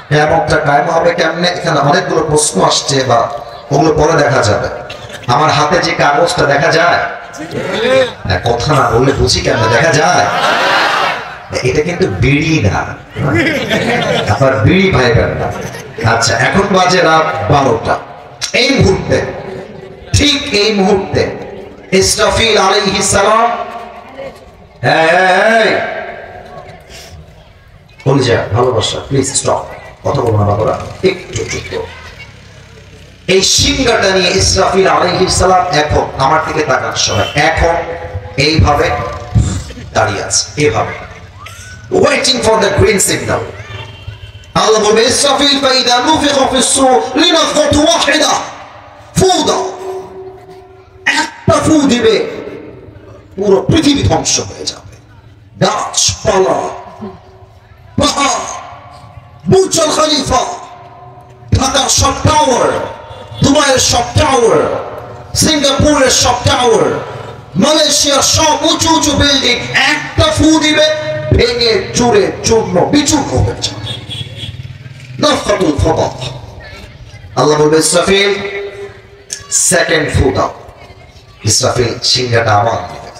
কিয়ামতটা কায়েম হবে কেমনে? এখানে অনেকগুলো প্রশ্ন আসছে, বা ওগুলো পরে দেখা যাবে। আমার হাতে যে কাগজটা দেখা যায়, কথা না বললে বুঝি কেমনে দেখা যায়, এটা কিন্তু বিড়ি না, আবার বিড়ি ভাইবেন না। আচ্ছা, এখন বাজে রাত 12টা। এই মুহূর্তে, ঠিক এই মুহূর্তে ইসরাফিল আলাইহিস সালাম, ভালোবাসা প্লিজ স্টপ, কথা বলবো না বাবারা, একটু চুপ। এই সিংহাটা নিয়ে ইসরাফিল আলাইহিস সালাম এখন আমার দিকে তাকান সবাই, এখন এইভাবে দাঁড়িয়ে আছে, এভাবে waiting for the green signal. Allah বলবে ইসরাফিল ফাইদা নুফিখা ফিস-সূর লিনাফখাতু ওয়াহিদা, ফু দাও, একটা ফু দিবে পুরো পৃথিবী ধ্বংস হয়ে যাবে। গাছপালা, পাহাড়, বুর্জ আল খলিফা, ঢাকার সব টাওয়ার, দুবাইয়ের সব টাওয়ার, সিঙ্গাপুরের সব টাওয়ার, মালয়েশিয়ার সব উঁচু উঁচু বিল্ডিং একটা ফু দিবে ভেঙে চুরে চূর্ণ বিচূর্ণ হয়ে যাবে। নাফখাতুল ফাদা। আল্লাহ বলবে ইসরাফিল সেকেন্ড ফু দাও। ইসরাফিল সিংহাটা আবার দিবে।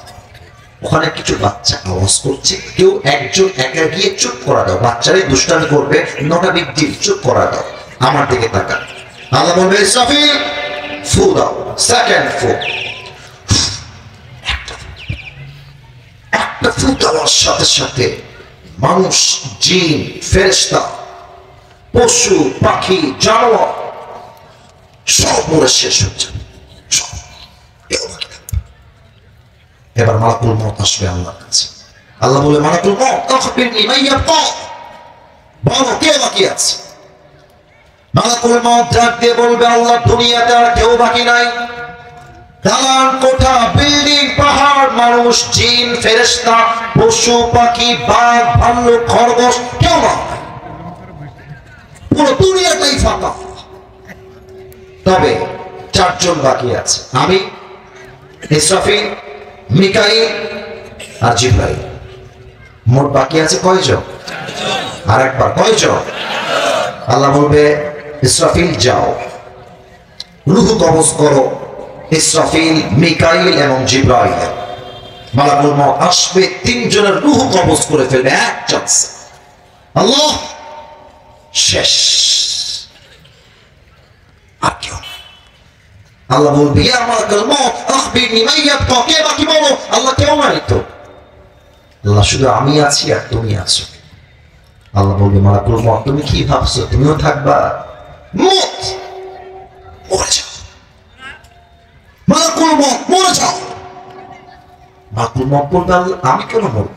ওখানে কিছু বাচ্চা আওয়াজ করছে, কেউ একজন একা গিয়ে চুপ করা দাও, বাচ্চারাই দুষ্টামি করবে, নটা বিগ ডিল, চুপ করা দাও, আমার দিকে তাকা। আল্লাহ বলবে ইসরাফিল ফু দাও, সেকেন্ড ফু। একটা ফু দেওয়ার সাথে সাথে মানুষ, জিন, ফেরেশতা, পশু পাখি, জানোয়ার সব মরে শেষ হয়ে যাবে। এবার মালাকুল মউত আসবে আল্লাহর কাছে। আল্লাহ বলে মালাকুল মউত আখবিরনি মান ইয়াবকা, বলো কে বাকি আছে? মালাকুল মউত ডাক দিয়ে বলবে আল্লাহ দুনিয়াতে আর কেউ বাকি নাই। দালান কোঠা, বিল্ডিং, পাহাড়, মানুষ, জিন, ফেরেশতা, পশু পাখি, বাঘ, ভাল্লুক, খরগোশ কেউ না, পুরো দুনিয়াটাই ফাঁকা। তবে চারজন বাকি আছে, আমি, ইসরাফিল, মিকাইল আর জিবরাইল। মোট বাকি আছে কয়জন? আর একবার কয়জন? আল্লাহ বলবে ইসরাফিল যাও, রূহ কবজ করো। ইসরাফিল, মিকাইল এবং জিবরাইল। মালাকুল মউত আসবে, তিনজনের রূহ কবজ করে ফেলবে এক চান্সে। আল্লাহ শেষ, আর কেউ। আল্লাহ বলবে ইয়া মালাকুল মউত আখবিরনি মান ইয়াবকা, কে বাকি বলো? আল্লাহ কেউ নাই তো। আল্লাহ শুধু আমি আছি আর তুমি আছো। আল্লাহ বলবে মালাকুল মউত তুমি কি ভাবছো তুমিও থাকবা? মউত, মরে যাও। মালাকুল মউত মরে যাও। মাকুল মত বলবে আল্লাহ আমি কেন মরবো,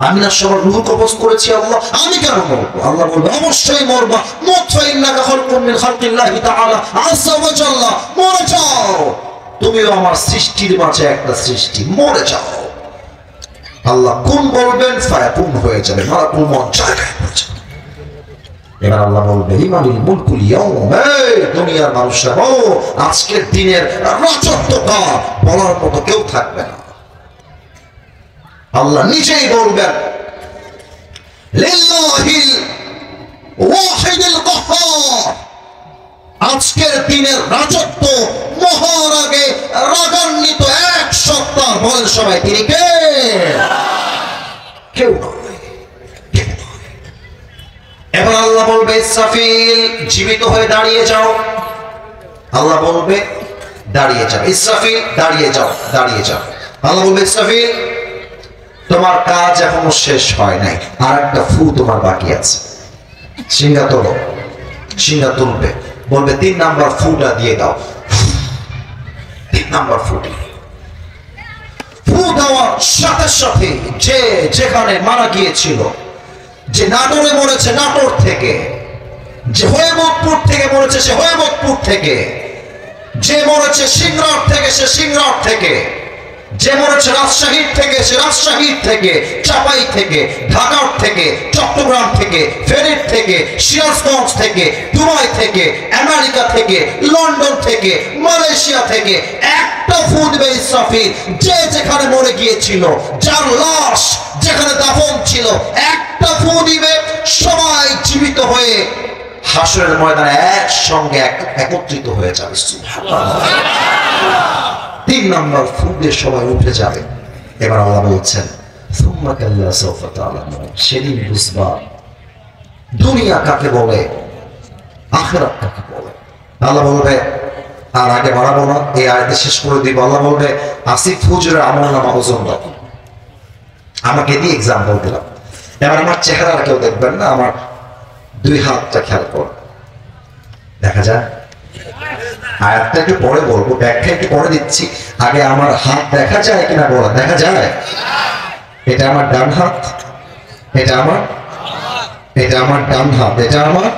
আমি না সবার রূহ কবজ করেছি আল্লাহ, আমি কেন মরবো? আল্লাহ বলবে অবশ্যই মরবা, মত ফাইন্নাকা খালকুম মিন খালকিল্লাহি তাআলা আযজা ওয়া জাল্লা, মরে যাও, তুমিও আমার সৃষ্টির মাঝে একটা সৃষ্টি, মরে যাও। আল্লাহ কোন বলবেন, ফায়াকুন হয়ে যাবে, মালাকুল মত জায়গায় পৌঁছে। এবার আল্লাহ বলবে লিমানিল মুলকুল ইয়াউম, এই দুনিয়ার মানুষরা বলো আজকের দিনের রাজত্ব কার, বলার মতো কেউ থাকবে না। আল্লাহ নিজেই বলবেন লিল্লাহিল ওয়াহিদুল কাহ্হার, আজকের দিনের রাজত্ব মহারাগে রাগান্বিত এক সত্তা, বলেন সবাই তিনি কে? কেউ নয়। এবার আল্লাহ বলবে ইসরাফিল জীবিত হয়ে দাঁড়িয়ে যাও, আল্লাহ বলবে দাঁড়িয়ে যাও, ইসরাফিল দাঁড়িয়ে যাও, দাঁড়িয়ে যাও। আল্লাহ বলবে ইসরাফিল তোমার কাজ এখনো শেষ হয় নাই, আর একটা ফু তোমার বাকি আছে, সিংহা তোলো, সিংহা তুলবে, বলবে 3 নাম্বার ফুটা দিয়ে দাও, 3 নাম্বার ফুটি। ফু দেওয়ার সাথে সাথে যে যেখানে মারা গিয়েছিল, যে নাটোরে মরেছে নাটোর থেকে, যে হয়েমতপুর থেকে মরেছে সে হয়েমতপুর থেকে, যে মরেছে সিংড়ার থেকে সে সিংড়ার থেকে, যে মরেছে রাজশাহীর থেকে সে রাজশাহীর থেকে, চাপাই থেকে, ঢাকার থেকে, চট্টগ্রাম থেকে, ফেনীর থেকে, সিরাজগঞ্জ থেকে, দুবাই থেকে, আমেরিকা থেকে, লন্ডন থেকে, মালয়েশিয়া থেকে একটা ফু দিবে ইসরাফিল, যে যেখানে মরে গিয়েছিল, যার লাশ যেখানে দাফন ছিল, একটা ফু দিবে, সবাই জীবিত হয়ে হাসরের ময়দানে একসঙ্গে একত্রিত হয়ে যাবে। সুবহানাল্লাহ। 3 নাম্বার ফুটে সবাই উঠে যাবে। এবার আল্লাহ বলছেন সুম্মা কাল্লা সাওফা তা'লামুন, সেদিন বুঝবা দুনিয়া কাকে বলে, আখিরাত কাকে বলে। আল্লাহ বলবে আর আগে বাড়াবো না, এই আয়াতে শেষ করে দিব। আল্লাহ বলবে আসিফ হুজুরের আমলনামা ওজন দাও, আমাকে দিয়ে এক্সাম্পল দিলাম। এবার আমার চেহারা কেউ দেখবেন না, আমার 2 হাতটা খেয়াল করো, দেখা যায় আয়াতটা একটু পরে বলবো, ব্যাখ্যা একটু পরে দিচ্ছি, আগে আমার হাত দেখা যায় কিনা বলা, দেখা যায়? এটা আমার ডান হাত, এটা আমার ডান হাত, এটা আমার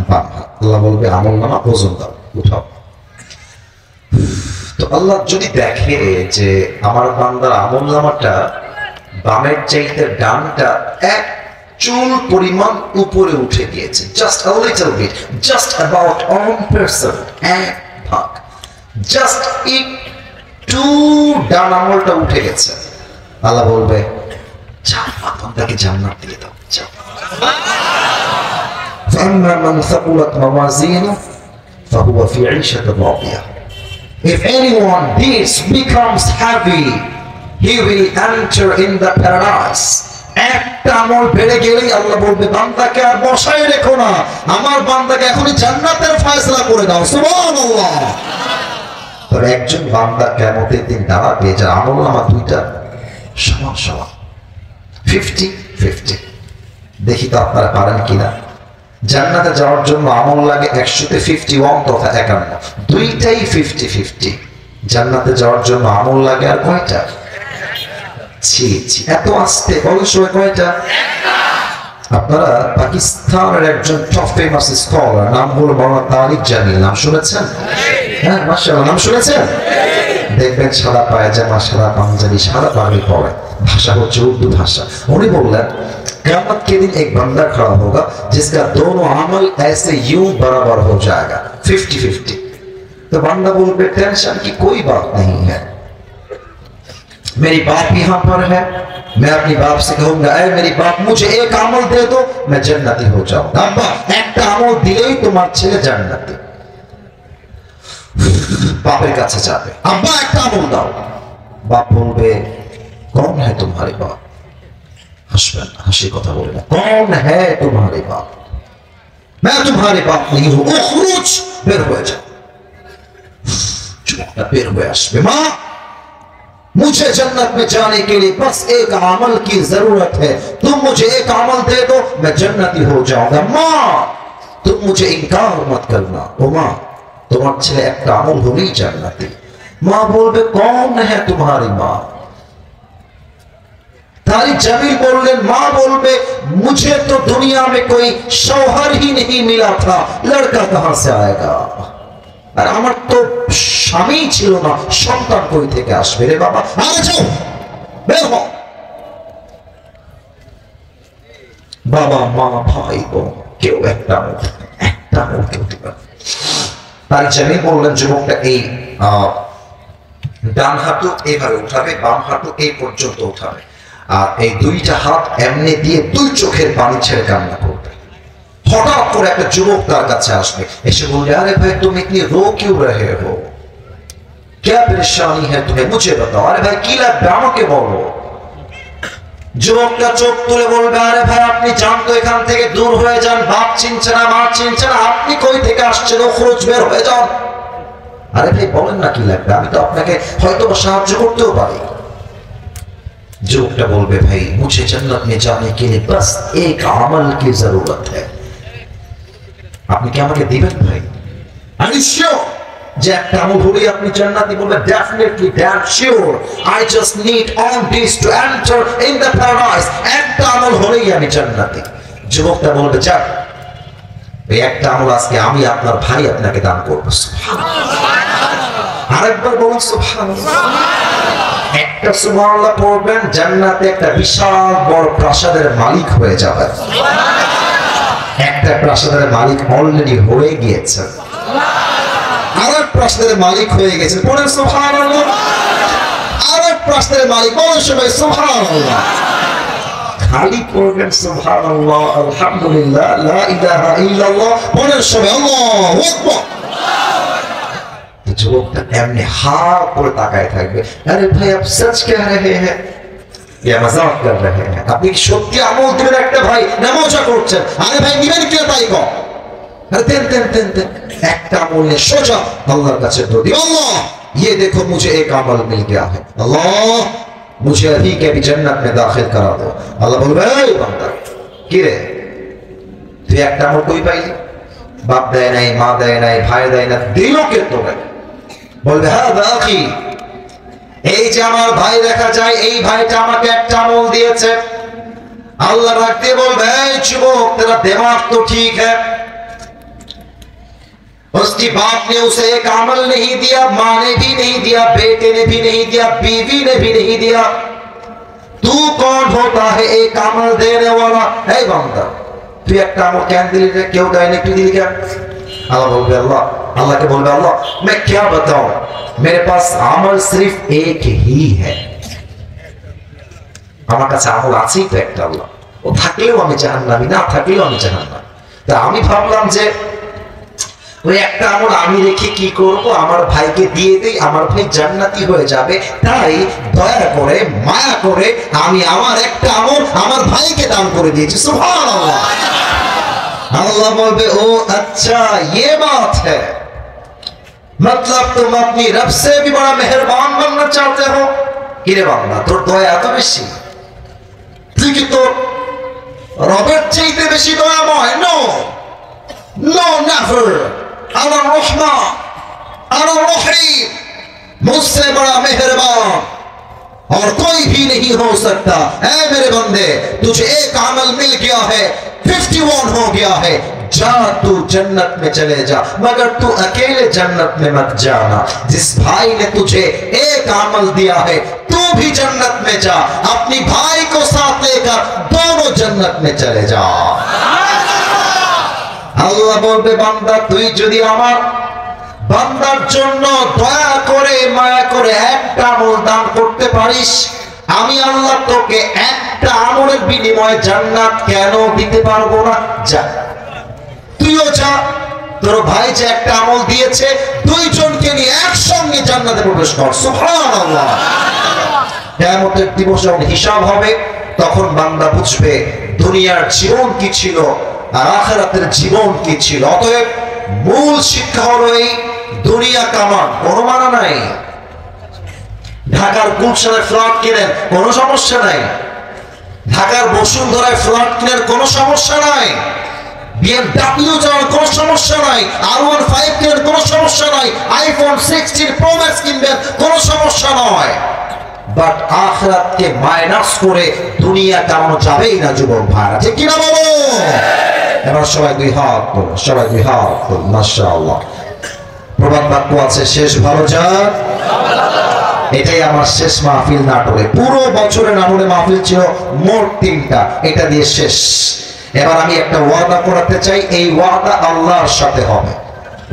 বাম হাত। আল্লাহ বলবে আমলনামা ওজন দাও, উঠাও। তো আল্লাহ যদি দেখে যে আমার বান্দার আমলনামাটা বামের চাইতে ডানটা এক চুল পরিমাণ উপরে উঠে গিয়েছে, just a little bit, just about 1%, এক ভাগ, just একটু ডান আঙুলটা উঠে গেছে, আল্লাহ বলবে যাও বান্দাকে জান্নাত দিয়ে দাও, যাও। فَأَمَّا مَنْ ثَقُلَتْ مَوَازِينُهُ فَهُوَ فِي عِيشَةٍ رَاضِيَةٍ. If anyone this becomes heavy, he will enter in the paradise. একটা আমল বেড়ে গেলেই আল্লাহ বলবে বান্দাকে আর বসায় রেখো না, আমার বান্দাকে এখনই জান্নাতের ফয়সালা করে দাও। সুবহানাল্লাহ। তবে একজন বান্দা কিয়ামতের দিন দাঁড়াবে যার আমলনামা 2টা সমান সমান, 50-50। দেখি তো আপনারা পারেন কিনা। জান্নাতে যাওয়ার জন্য আমল লাগে 100-তে 51 তথা 51, 2টাই 50-50। জান্নাতে যাওয়ার জন্য আমল লাগে আর কয়টা? এত আসতে বলেন সবাই কয়টা? আপনারা পাকিস্তানের একজন টপ ফেমাস স্কলার, নাম হলো মাওলানা তারিক জামিল, নাম শুনেছেন? হ্যাঁ মাশাআল্লাহ, নাম শুনেছেন? দেখবেন সাদা পায়জামা, সাদা পাঞ্জাবি, সাদা পাগড়ি পরে, ভাষা হচ্ছে উর্দু ভাষা। উনি বললেন क़यामत के दिन एक बंदा खड़ा होगा जिसका दोनों अमल ऐसे यूं बराबर हो जाएगा, 50-50। तो बंदा बोलते टेंशन की कोई बात नहीं है, मेरी बाप यहाँ पर है, मैं अपनी बाप से कहूंगा ऐ मेरी बाप मुझे एक अमल दे दो, मैं जन्नती हो जाऊंगा। अब्बा एक अमल दिलेই তোমার ছেলে জান্নাতি। বাপের কাছে যাবে, আব্বা একটা আমল দাও। বাপ বলবে कौन है तुम्हारे बाप? हंसबेन, हंसी কথা বলে না, कौन है तुम्हारे बाप? मैं तुम्हारे बाप नहीं हूं, उखरुज, বের হয়ে যাও। চুপটা বের হয়ে আসবে, মা मुझे जन्नत में जाने के लिए बस एक अमल की जरूरत है, तुम मुझे एक अमल दे दो, मैं जन्नती हो जाऊंगा। माँ तुम मुझे इनकार मत करना, ओ माँ তোমার ছেলে একটা আমল হলেই জান্নাতি। माँ बोलबे कौन है तुम्हारी माँ? तारी जमील बोललेन माँ बोलबे मुझे तो दुनिया में कोई शौहर ही नहीं मिला था, लड़का कहां से आएगा? আর আমার তো স্বামী ছিল না, সন্তান কই থেকে আসবে রে বাবা? আরে যাও বের হও। বাবা মা ভাই বোন কেউ একটা কেউ দিবে। তার জামিল বললেন যুবকটা এই ডান হাঁটু এইভাবে উঠাবে, বাম হাঁটু এই পর্যন্ত উঠাবে, আর এই দুইটা হাত এমনি দিয়ে দুই চোখের পানি ছেড়ে কান্না করবে। হঠাৎ করে একটা যুবক তার কাছে আসবে, এসে বললে আরে ভাই তুমি ইতনি रो क्यों रहे हो, क्या परेशानी है तुम्हें, मुझे बताओ। আরে ভাই কি লাগবে আমাকে বলো। যুবকটা চোখ তুলে বলবে আরে ভাই আপনি যান তো এখান থেকে, দূর হয়ে যান, বাপ চিনছে না মা চিনছে না, আপনি কই থেকে আসছেন, খরচ বের হয়ে যান। আরে ভাই বলেন না কি লাগবে, আমি তো আপনাকে হয়তো সাহায্য করতেও পারি। যুবকটা বলবে ভাই मुझे जन्नत में जाने के लिए बस एक अमल की जरूरत है, আপনি কি আমাকে দিবেন ভাই? আর ইউ শিওর যে একটা আমল হলেই আপনি জান্নাতি? বলবে definitely damn sure, I just need all this to enter in the paradise, একটা আমল হলেই আমি জান্নাতি। যুবকটা বলবে যাক এই একটা আমল আজকে আমি আপনার ভাই আপনাকে দান করব। সুবহানাল্লাহ, আরেকবার বলুন সুবহানাল্লাহ। একটা সুবহানাল্লাহ পড়বেন, জান্নাতে একটা বিশাল বড় প্রাসাদের মালিক হয়ে যাবেন। একটা প্রাসাদের মালিক অলরেডি হয়ে গিয়েছে, আরেক প্রাসাদের মালিক হয়ে গেছে, পড়েন সুবহানাল্লাহ। আরেক প্রাসাদের মালিক, বলেন সবাই সুবহানাল্লাহ। খালি পড়বেন সুবহানাল্লাহ, আলহামদুলিল্লাহ, লা ইলাহা ইল্লাল্লাহ, বলেন সবাই আল্লাহু আকবার। যুবকটা এমনি হা করে তাকায় থাকবে, আরে ভাই আপ সচ কহ রহে হ্যাঁ या मजाक कर रहे हैं, আপনি সত্যি আমল দিবেন একটা ভাই, না মজা করছেন? আরে ভাই নিবেন কি তাই কও, আরে দেন একটা আমল নিয়ে সোজা আল্লাহর কাছে দো দিও, আল্লাহ ये देखो मुझे एक अमल मिल गया है, अल्लाह मुझे अभी के भी जन्नत में दाखिल करा दो। আল্লাহ বলবে এই বান্দা কি রে তুই একটা আমল কই পাইলি? বাপ দেয় নাই, মা দেয় নাই, ভাই দেয় না, দিল কে তোরে? বলবে হ্যাঁ আখি, এই যে আমার ভাই দেখা যায়, এই ভাইটা আমাকে একটা আমল দিয়েছে। আল্লাহ রাখতে বলবে এই যুবক तेरा दिमाग तो ठीक है, उसकी बाप ने उसे एक अमल नहीं दिया, माँ ने भी नहीं दिया, बेटे ने भी नहीं दिया, बीवी ने भी नहीं दिया, तू कौन होता है एक अमल देने वाला? हे बंदा তুই একটা আমল কেন দিলি রে, কেউ দেয়নি তুই দিলি কেন? আল্লাহ বলবে अल्लाह के बोलबे अल्लाह मैं क्या बताऊं, मेरे पास अमल सिर्फ एक ही है, আমার কাছে আমল আছেই তো একটা, আল্লাহ ও থাকলেও আমি জাহান্নামী, না থাকলেও আমি জাহান্নামী। তা আমি ভাবলাম যে ওই একটা আমল আমি রেখে কি করব, আমার ভাইকে দিয়ে দেই, আমার ভাই জান্নাতি হয়ে যাবে, তাই দয়া করে মায়া করে আমি আমার একটা আমল আমার ভাইকে দান করে দিয়েছি। সুবহানাল্লাহ। अल्लाह बोलबे ओ अच्छा ये बात है, मतलब तुम अपनी रब से भी बड़ा मेहरबान बनना चाहते हो? किरे बांदा তোর দয়া এত বেশি, তুই কি তোর রবের চাইতে বেশি দয়াময়? নো नो नेवर, अना रहमान अना रहीम, मुझसे बड़ा मेहरबान और कोई भी नहीं हो सकता। ऐ मेरे बंदे तुझे एक अमल मिल गया है, 51 हो गया है, जा तू जन्नत में चले जा, मगर तू अकेले जन्नत में मत जाना। जिस भाई ने तुझे एक अमल दिया है तू भी जन्नत में जा, अपनी भाई को साथ लेकर दोनों जन्नत में चले जा। আল্লাহ বলবে বান্দা তুই যদি আমার বান্দার জন্য দয়া করে মায়া করে একটা আমল দান করতে পারিস, আমি আল্লাহ তোকে একটা আমলের বিনিময়ে জান্নাত কেন দিতে পারবো না? যা তুইও যা, তোর ভাই যে একটা আমল দিয়েছে দুইজনকে নিয়ে একসঙ্গে জান্নাতে প্রবেশ কর। সুবহানাল্লাহ। কিয়ামতের দিবস যখন হিসাব হবে তখন বান্দা বুঝবে দুনিয়ার জীবন কি ছিল আর আখিরাতের জীবন কি ছিল। অতএব মূল শিক্ষা হলো এই দুনিয়া কামান, কোনো মানা নাই। ঢাকার গুলশানে ফ্ল্যাট কিনেন কোনো সমস্যা নাই, ঢাকার বসুন্ধরায় ফ্ল্যাট কিনেন কোনো সমস্যা নাই, BMW যাওয়ার কোনো সমস্যা নাই, R15 কেনার কোনো সমস্যা নাই, iPhone 16 Pro Max কিনবেন কোনো সমস্যা নয়। বাট আখিরাতকে মাইনাস করে দুনিয়া কামানো যাবেই না যুবক ভাইরা, ঠিক কিনা বলো? এবার সবাই দুই হাত তোলো, সবাই দুই হাত তোলো, মাশাআল্লাহ। প্রবাদ বাক্য আছে, শেষ ভালো যাক। এটাই আমার শেষ মাহফিল নাটোরে। পুরো বছরে নাটোরে মাহফিল ছিল মোট 3টা, এটা দিয়ে শেষ। এবার আমি একটা ওয়াদা করাতে চাই, এই ওয়াদা আল্লাহর সাথে হবে।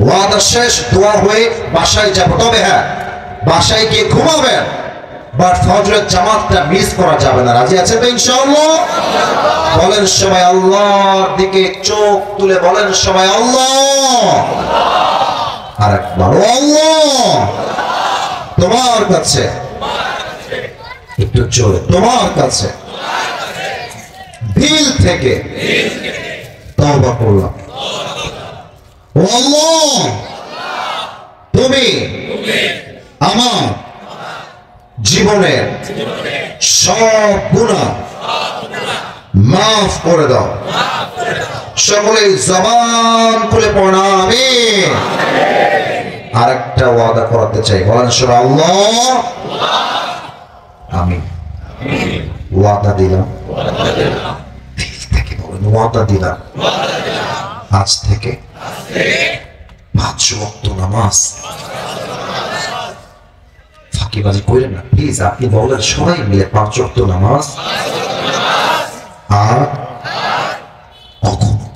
ওয়াদা শেষ, দোয়া হয়ে বাসায় যাব। তবে হ্যাঁ, বাসায় গিয়ে ঘুমাবেন, বাট ফজরের জামাতটা মিস করা যাবে না। রাজি আছেন তো ইনশাআল্লাহ? বলেন সবাই আল্লাহর দিকে চোখ তুলে বলেন সবাই আল্লাহ। আরেকবার আল্লাহ। তোমার কাছে, একটু জোরে, তোমার কাছে দিল থেকে তওবা করলাম। ও আল্লাহ, তুমি আমার জীবনের সব গুনাহ মাফ করে দাও। সকলে জবান খুলে পড়া আমিন। আরেকটা ওয়াদা করাতে চাই, বলেন সবাই আল্লাহ। আমিন। ওয়াদা দিলাম, ওয়াদা দিলাম, আজ থেকে 5 ওয়াক্ত নামাজ। ফাঁকিবাজি করেন না প্লিজ, আপনি বলেন সবাই মিলে 5 ওয়াক্ত নামাজ আর কখনো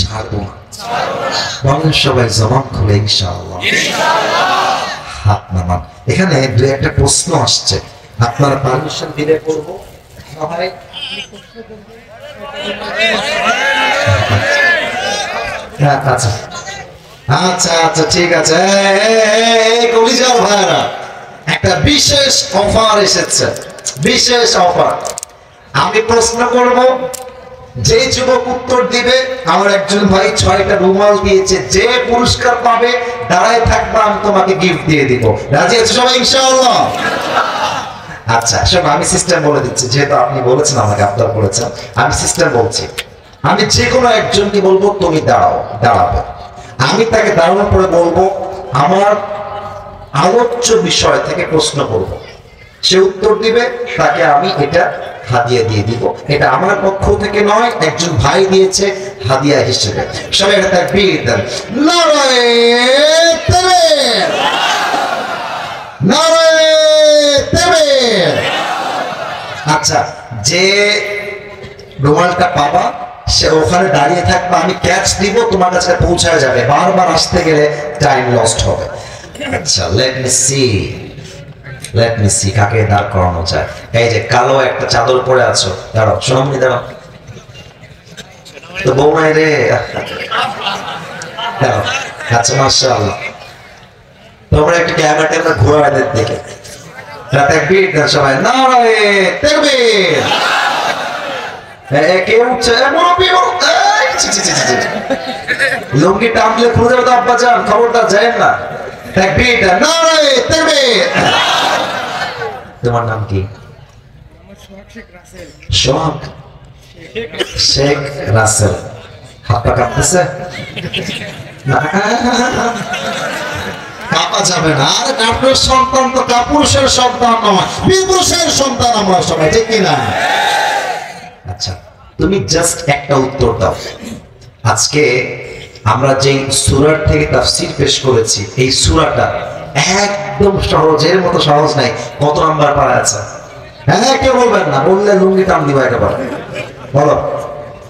ছাড়বো না। বলেন সবাই জবান খুলে ইনশাআল্লাহ। হাত নামান। এখানে দু একটা প্রশ্ন আসছে, আপনার পারমিশন দিলে করব না ভাই? আচ্ছা আচ্ছা আচ্ছা ঠিক আছে। কলিজার ভাইরা, একটা বিশেষ অফার এসেছে, বিশেষ অফার। আমি প্রশ্ন করব, যে যুবক উত্তর দিবে, আমার একজন ভাই 6টা রুমাল দিয়েছে, যে পুরস্কার পাবে দাঁড়ায় থাকবে, আমি তোমাকে গিফট দিয়ে দিব। রাজি আছে সবাই ইনশাআল্লাহ? আচ্ছা শোনো, আমি সিস্টেম বলে দিচ্ছি, যেহেতু আপনি বলেছেন আমাকে, আবদার করেছেন, আমি সিস্টেম বলছি। আমি যে কোনো একজনকে বলবো তুমি দাঁড়াও, দাঁড়াবে। আমি তাকে দাঁড়ানোর পরে বলবো আমার আলোচ্য বিষয় থেকে প্রশ্ন করব, সে উত্তর দিবে, তাকে আমি এটা হাদিয়া দিয়ে দিব। এটা আমার পক্ষ থেকে নয়, একজন ভাই দিয়েছে হাদিয়া হিসেবে। সবাই এটা তাকবীর দেন, নারায়ে তাকবীর, নারায়ে তাকবীর। আচ্ছা, যে রুমালটা পাবা সে ওখানে দাঁড়িয়ে থাকবে, আমি ক্যাচ দিব, তোমার কাছে পৌঁছায় যাবে। বারবার আসতে গেলে টাইম লস্ট হবে। আচ্ছা, লেট মি সি কাকে দাঁড় করানো যায়। এই যে কালো একটা চাদর পরে আছো, দাঁড়াও সোনামণি, দাঁড়াও তো, বউ নাই রে, দাঁড়াও। আচ্ছা মাশাআল্লাহ, তোমরা একটু ক্যামেরা ঘোরাদের দিকে তাকবীর দেন সবাই, নারায়ে তাকবীর। কে উঠছে? লুঙ্গি টানলে খুঁজে তো আব্বা যান, খবরদার যায়েন না। তাকবীর দেন, নারায়ে তাকবীর। তোমার নাম কি? সোহাগ শেখ রাসেল। হাত পা কাঁপতেছে? কাঁপা যাবে না। আর কাপুরের সন্তান তো কাপুরুষের সন্তান নয়, বিপুরুষের সন্তান আমরা সবাই, ঠিক কিনা? আচ্ছা, তুমি জাস্ট একটা উত্তর দাও। আজকে আমরা যেই সূরার থেকে তাফসীর পেশ করেছি, এই সূরাটা একদম সহজের মতো সহজ নাই। কত নাম্বার পারা আছে? হ্যাঁ, কেউ বলবেন না, বললে লুঙ্গি টান দিবা একেবারে। বলো,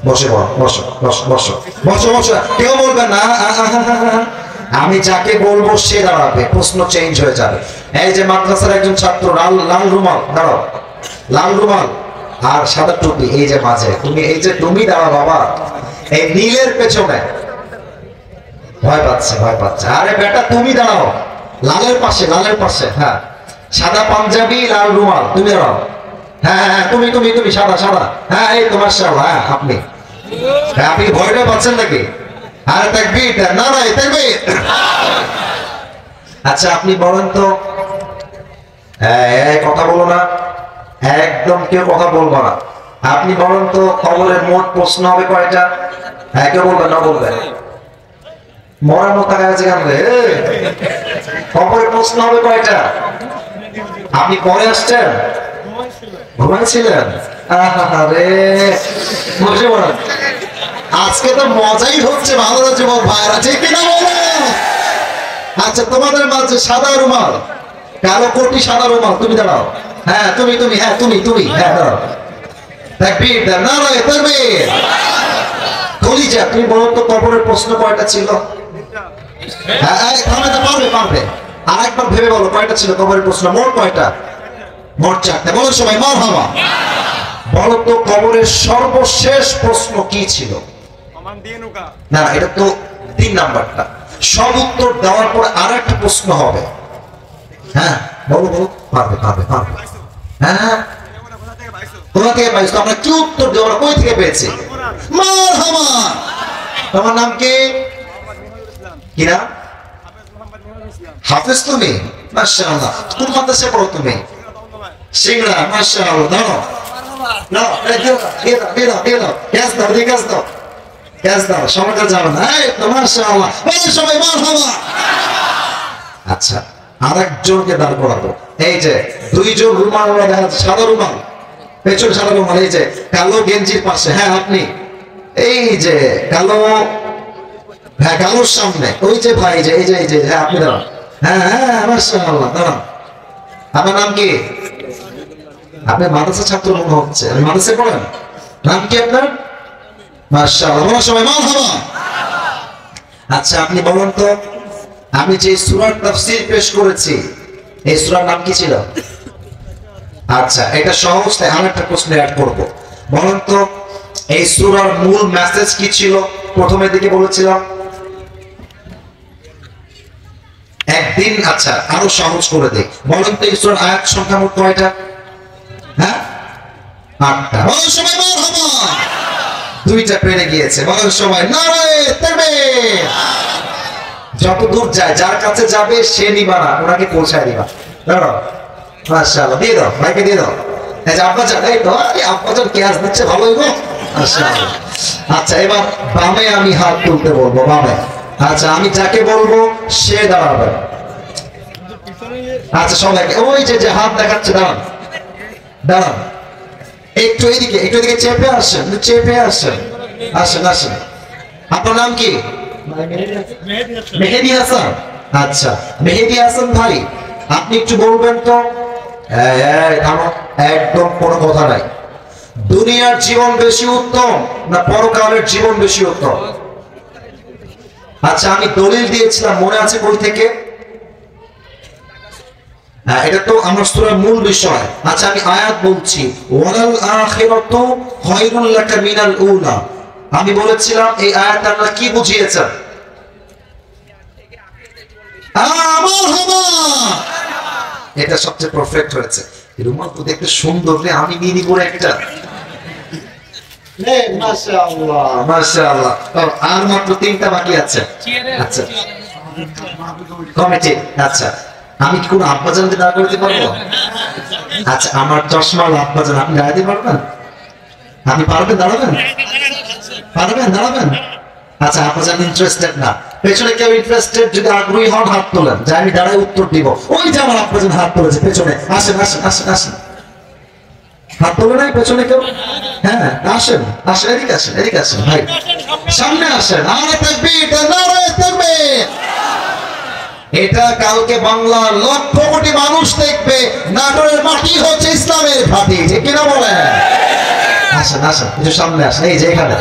বসে বলো, বসো বসো বসো বসো বসো, কেউ বলবেন না। আমি যাকে বলবো সে দাঁড়াবে, প্রশ্ন চেঞ্জ হয়ে যাবে। এই যে মাদ্রাসার একজন ছাত্র, লাল রুমাল, দাঁড়াও, লাল রুমাল আর সাদা টুপি, এই যে মাঝে তুমি, এই যে তুমি দাঁড়া বাবা, এই নীলের পেছনে। ভয় পাচ্ছে, ভয় পাচ্ছে। আরে বেটা তুমি দাঁড়াও, লালের পাশে, লালের পাশে। হ্যাঁ, সাদা পাঞ্জাবি, লাল রুমাল, তুমি দাঁড়াও। হ্যাঁ হ্যাঁ, তুমি তুমি তুমি সাদা সাদা। হ্যাঁ, এই তোমার সাদা। হ্যাঁ, আপনি, আপনি ভয়টা পাচ্ছেন নাকি? আরে তাকবীর, নারায়ে তাকবীর। আচ্ছা, আপনি বলেন তো, কথা বলো না, একদম কেউ কথা বলবো না। আপনি বলেন তো কবরের মোট প্রশ্ন হবে কয়টা? হ্যাঁ, কেউ বলবেন না? বলবেন মরার মতো কাছে কেন? কবরের প্রশ্ন হবে কয়টা? আপনি পরে আসছেন? ঘুমাইছিলেন? আরে বসে পড়েন, আজকে তো মজাই হচ্ছে। ভালো যুবক ভাইরা, ঠিক কিনা বলো? আচ্ছা, তোমাদের মাঝে সাদা রুমাল, কালো কোটি সাদা রুমাল, তুমি দাঁড়াও। হ্যাঁ তুমি তুমি, হ্যাঁ তুমি, হ্যাঁ দাঁড়াও। তাকবীর দেন, নারায়ে তাকবীর। কলিজা, তুমি বলো তো কবরের প্রশ্ন কয়টা ছিল? হ্যাঁ থামে তো, পারবে। আরেকবার ভেবে বলো কয়টা ছিল কবরের প্রশ্ন? মোট কয়টা? মোট 4টা। বলো সবাই মারহাবা। বলো তো কবরের সর্বশেষ প্রশ্ন কি ছিল? না, এটা তো 3 নাম্বারটা। সব উত্তর দেওয়ার পর আরেকটা প্রশ্ন হবে। হ্যাঁ বলো, পারবে। হ্যাঁ, কোথা থেকে পাইছো? আমরা কি উত্তর দেবো? আমরা কই থেকে পেয়েছি? মারহাবা। তোমার নাম কি? কি নাম? হাফেজ তুমি? মাশাআল্লাহ। কোন মাদ্রাসায় পড়ো তুমি? সিংড়া। মাশাআল্লাহ। দাও না, গ্যাস দাও, সমাজে যাবে না। মাশাআল্লাহ, সবাই মারহাবা। আচ্ছা, আরেকজনকে দাঁড় করাবো। এই যে 2 জন রুমাল, সাদা রুমাল, পেছনে সাদা রুমাল, এই যে কালো গেঞ্জির পাশে। হ্যাঁ আপনি, এই যে কালো, হ্যাঁ কালোর সামনে ওই যে ভাই, এই যে হ্যাঁ আপনি দাঁড়ান। হ্যাঁ মাশাআল্লাহ, দাঁড়ান। আপনার নাম কি? আপনি মাদ্রাসা ছাত্র মনে হচ্ছে, আপনি মাদ্রাসায় পড়েন? নাম কি আপনার? মাশাআল্লাহ, বলো সবাই মারহাবা। আচ্ছা, আপনি বলুন তো আমি যে সূরার তাফসীর পেশ করেছি, এই সূরার নাম কি ছিল? আচ্ছা, এটা সহজ, তাই আরেকটা প্রশ্ন অ্যাড করব। বলুন তো এই সূরার মূল মেসেজ কি ছিল? প্রথমের দিকে বলেছিলাম একদিন। আচ্ছা, আরো সহজ করে দেই। বলুন তো এই সূরার আয়াত সংখ্যা মোট কয়টা? হ্যাঁ 8টা। বলো সবাই মারহাবা। 2টা পেরে গিয়েছে। বলো সবাই নারায়ে তাকবীর। যত দূর যায়, যার কাছে যাবে সে নিবা না, ওনাকে পৌঁছায় দিবা। দাঁড়াও। মাশাআল্লাহ, দিয়ে দাও, ভাইকে দিয়ে দাও। এই যে আব্বা জান, এই তো আব্বা জান ক্যাশ দিচ্ছে, ভালো হইব। মাশাআল্লাহ। আচ্ছা, এবার বামে আমি হাত তুলতে বলবো, বামে। আচ্ছা, আমি যাকে বলবো সে দাঁড়াবে। আচ্ছা, সবাইকে ওই যে হাত দেখাচ্ছে, দাঁড়ান। একটু এদিকে চেপে আসেন, আসেন। আপনার নাম কি? মেহেদী হাসান। আচ্ছা, মেহেদী হাসান ভাই, আপনি একটু বলবেন তো। একদম কোনো কথা নাই। দুনিয়ার জীবন বেশি উত্তম না পরকালের জীবন বেশি উত্তম? আচ্ছা, আমি দলিল দিয়েছিলাম, মনে আছে বই থেকে? হ্যাঁ, এটা তো আমার সূরার মূল বিষয়। আচ্ছা, আমি আয়াত বলছি, ওয়ালাল আখিরাতু খায়রুল লাকা মিনাল উলা। আমি বলেছিলাম এই আয়াত আল্লাহ কি বুঝিয়েছেন? এটা সবচেয়ে পারফেক্ট হয়েছে। রুমাল তো দেখতে সুন্দর রে, আমি নিয়ে নিব একটা। মাশাআল্লাহ। আর মাত্র 3টা বাকি আছে। আচ্ছা, কমিটি। আচ্ছা, আমি কি কোনো আব্বাজানকে দাঁড় করতে পারবো? আচ্ছা, আমার চশমা আব্বাজান, আপনি দাঁড়াতে পারবেন? আপনি পারবেন দাঁড়াবেন? দাঁড়াবেন? আচ্ছা, আব্বাজান ইন্টারেস্টেড না। পেছনে কেউ ইন্টারেস্টেড, যদি আগ্রহী হন হাত তোলেন, যে আমি দাঁড়াই উত্তর দিব। ওই যে আমার আব্বাজান হাত তুলেছে পেছনে। আসেন। হাত তোলে নাই পেছনে কেউ? হ্যাঁ, আসেন, এদিকে আসেন ভাই, সামনে আসেন। নারায়ে তাকবীর, নারায়ে তাকবীর। এটা কালকে বাংলার লক্ষ কোটি মানুষ দেখবে। নাটোরের মাটি হচ্ছে ইসলামের ঘাঁটি, ঠিক কিনা বলেন? আসেন, একটু সামনে আসেন। এই যে এখানে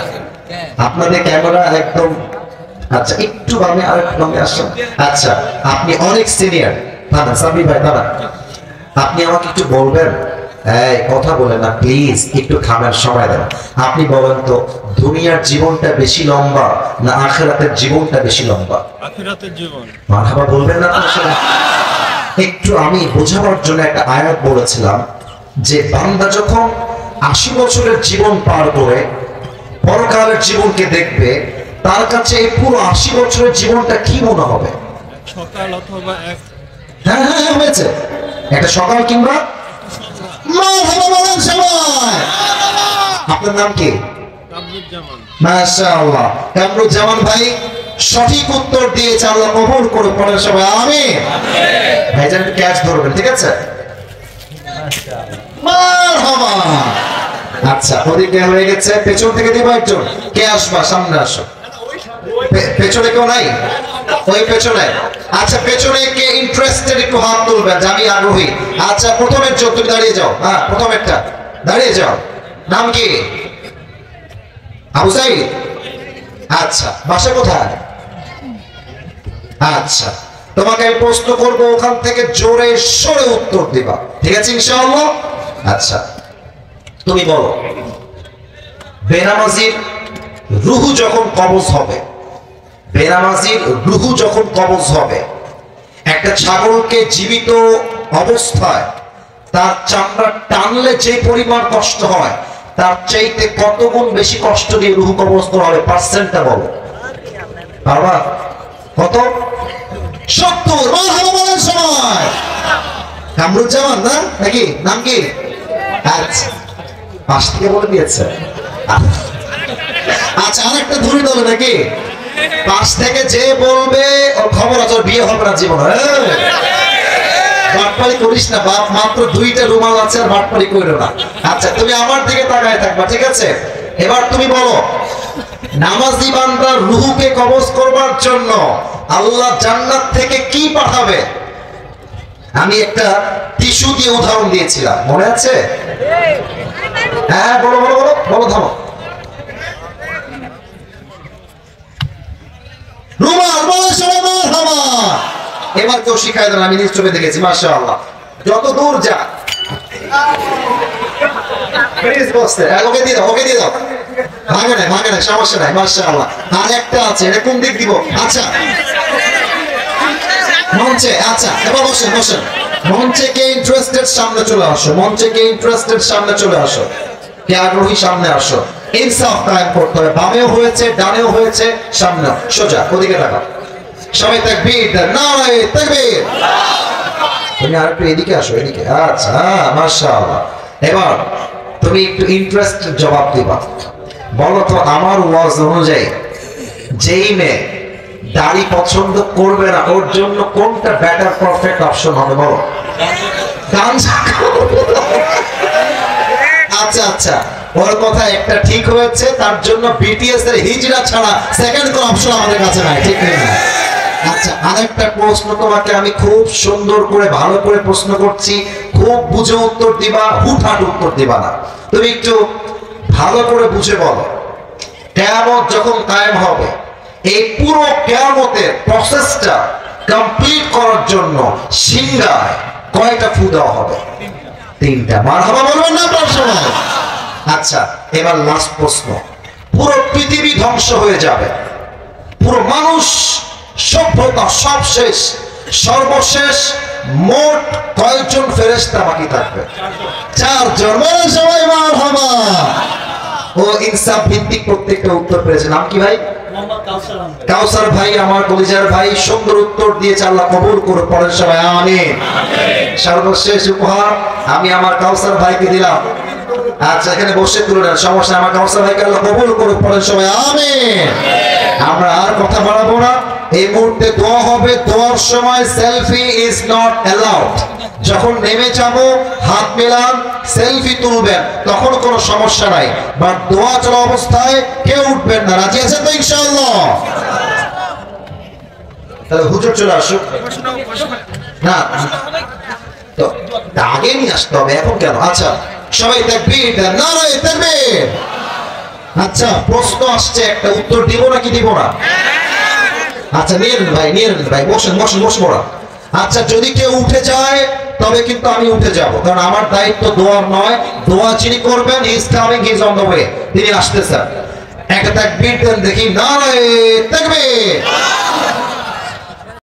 আপনাদের ক্যামেরা একদম। আচ্ছা, একটু বামে, আর একটু বামে আসেন। আচ্ছা, আপনি অনেক সিনিয়র। দাদা সাব্বির ভাই, দাদা আপনি আমাকে একটু বলবেন, এই কথা বলেন না প্লিজ, একটু খামের সময় দেন। আপনি বলেন তো দুনিয়ার জীবনটা বেশি লম্বা না আখিরাতের জীবনটা বেশি লম্বা? আখিরাতের জীবন। মারহাবা বলবেন না? একটু আমি বোঝাবার জন্য একটা আয়াত বলেছিলাম যে বান্দা যখন 80 বছরের জীবন পার করে পরকালের জীবনকে দেখবে, তার কাছে এই পুরো 80 বছরের জীবনটা কি মনে হবে? সকাল অথবা এক। হ্যাঁ হয়েছে, একটা সকাল কিংবা। মারহাবা বলেন সবাই। আপনার নাম কি? কামরুজ্জামান। মাশাআল্লাহ, কামরুজ্জামান ভাই সঠিক উত্তর দিয়েছে, আল্লাহ কবুল করে পড়েন সবাই আমিন। ভাইজান একটু ক্যাচ ধরবেন, ঠিক আছে? মারহাবা। আচ্ছা, ওদিকে হয়ে গেছে, পেছন থেকে দিব একজন। কে আসবা? সামনে আসো। পেছনে কেউ নাই? ওই পেছনে। আচ্ছা, পেছনে কে ইন্টারেস্টেড একটু হাত তুলবেন যে আমি আগ্রহী। আচ্ছা, প্রথমের জন্য তুমি দাঁড়িয়ে যাও। হ্যাঁ, প্রথমেরটা দাঁড়িয়ে যাও। নাম কি? আবু সাইদ। আচ্ছা, বাসা কোথায়? আচ্ছা, তোমাকে আমি প্রশ্ন করবো, ওখান থেকে জোরে সরে উত্তর দিবা, ঠিক আছে ইনশাআল্লাহ? আচ্ছা, তুমি বলো, বেনামাজির রুহু যখন কবজ হবে, বেনামাজির রুহু যখন কবজ হবে, একটা ছাগলকে জীবিত অবস্থায় তার চামড়া টানলে যে পরিমাণ কষ্ট হয়, তার চাইতে কত গুণ বেশি কষ্ট দিয়ে রুহু কবজ করা হবে? পার্সেন্টটা বলো বাবা। কত? 70। মারহাবা বলার সময় কামরুজ্জামান না নাকি? নাম কি? আচ্ছা, পাশ থেকে বলে দিয়েছে। আচ্ছা, আরেকটা ধরে দেবে নাকি? পাশ থেকে যে বলবে ওর খবর আছে, ওর বিয়ে হবে না জীবনে। বাটপারি করিস না বাপ, মাত্র 2টা রুমাল আছে, আর বাটপারি কইরো না। আচ্ছা, তুমি আমার দিকে তাকায় থাকবা, ঠিক আছে? এবার তুমি বলো, নামাজি বান্দার রূহকে কবজ করবার জন্য আল্লাহ জান্নাত থেকে কি পাঠাবে? আমি একটা টিস্যু দিয়ে উদাহরণ দিয়েছিলাম, মনে আছে? হ্যাঁ, বলো বলো বলো বলো, থামো। রুমাল বলো সবাই, মারহাবা। এবার কেউ শিখাই দেন, আমি নিজ চোখে দেখেছি, মাশাআল্লাহ। যত দূর যা, ওকে দিয়ে দাও, ওকে দিয়ে দাও। ভাঙে নাই, ভাঙে নাই, সমস্যা নাই, মাশাআল্লাহ। আর একটা আছে, এটা কোন দিক দিব? আচ্ছা, মঞ্চে। আচ্ছা, এবার বসেন বসেন। মঞ্চে কে ইন্টারেস্টেড সামনে চলে আসো, মঞ্চে কে ইন্টারেস্টেড সামনে চলে আসো, কে আগ্রহী সামনে আসো। ইনসাফ কায়েম করতে হবে, বামেও হয়েছে ডানেও হয়েছে, সামনে সোজা, ওদিকে তাকাও। সবাই তাকবীর দেন, নারে তাকবীর। তুমি আর একটু এদিকে আসো, এদিকে। আচ্ছা, মাশাআল্লাহ। এবার তুমি একটু ইন্টারেস্টেড জবাব দিবা। বলো তো, আমার ওয়াজ অনুযায়ী যেই মেয়ে দাড়ি পছন্দ করবে না, ওর জন্য কোনটা বেটার পারফেক্ট অপশন হবে? বলো। আচ্ছা আচ্ছা, ওর কথা একটা ঠিক হয়েছে, তার জন্য বিটিএস এর হিজরা ছাড়া সেকেন্ড কোন অপশন আমাদের কাছে নাই, ঠিক নেই? আচ্ছা, আরেকটা প্রশ্ন তোমাকে আমি খুব সুন্দর করে ভালো করে প্রশ্ন করছি, খুব বুঝে উত্তর দিবা, হুটহাট উত্তর দিবা না। তুমি একটু ভালো করে বুঝে বলো, কিয়ামত যখন কায়েম হবে, এই পুরো কিয়ামতের প্রসেসটা কমপ্লিট করার জন্য সিংহায় কয়টা ফু দেওয়া হবে? 3টা। মারহাবা বলবেন না আপনার সময়? আচ্ছা, এবার লাস্ট প্রশ্ন। পুরো পৃথিবী ধ্বংস হয়ে যাবে, পুরো মানুষ সভ্যতা সব শেষ, সর্বশেষ মোট কয়েকজন ফেরেশতা বাকি থাকবে? 4জন। বলেন সবাই মারহাবা। ও ইনসাফ ভিত্তিক প্রত্যেকটা উত্তর পেয়েছে। নাম কি ভাই? কাউসার ভাই, আমার কলিজার ভাই, সুন্দর উত্তর দিয়েছে, আল্লাহ কবুল করে পড়েন সবাই আমিন। সর্বশেষ উপহার আমি আমার কাউসার ভাইকে দিলাম। আচ্ছা, এখানে বসে তুলে নেন, সমস্যা। আমার কাউসার ভাইকে আল্লাহ কবুল করে পড়েন সবাই আমিন। আমরা আর কথা বাড়াবো না, এই মুহূর্তে দোয়া হবে। দোয়ার সময় সেলফি ইজ নট অ্যালাউড। যখন নেমে যাব হাত মেলান, সেলফি তুলবেন, তখন কোনো সমস্যা নাই, বাট দোয়া চলা অবস্থায় কেউ উঠবেন না। রাজি আছেন তো ইনশাআল্লাহ? তাহলে হুজুর চলে আসুক না, তো আগে নিয়ে আসতে হবে, এখন কেন? আচ্ছা, সবাই তাকবীর দেন, নারে তাকবীর। আচ্ছা, প্রশ্ন আসছে একটা, উত্তর দিব নাকি দিব না? আচ্ছা, নিয়ে নেন ভাই, নিয়ে নেন ভাই, বসেন বসেন বসবো না। আচ্ছা, যদি কেউ উঠে যায় তবে কিন্তু আমি উঠে যাব, কারণ আমার দায়িত্ব দোয়ার নয়। দোয়া যিনি করবেন, he is coming, he is on the way, তিনি আসতেছেন। একটা তাকবীর দেন দেখি, নারে তাকবীর।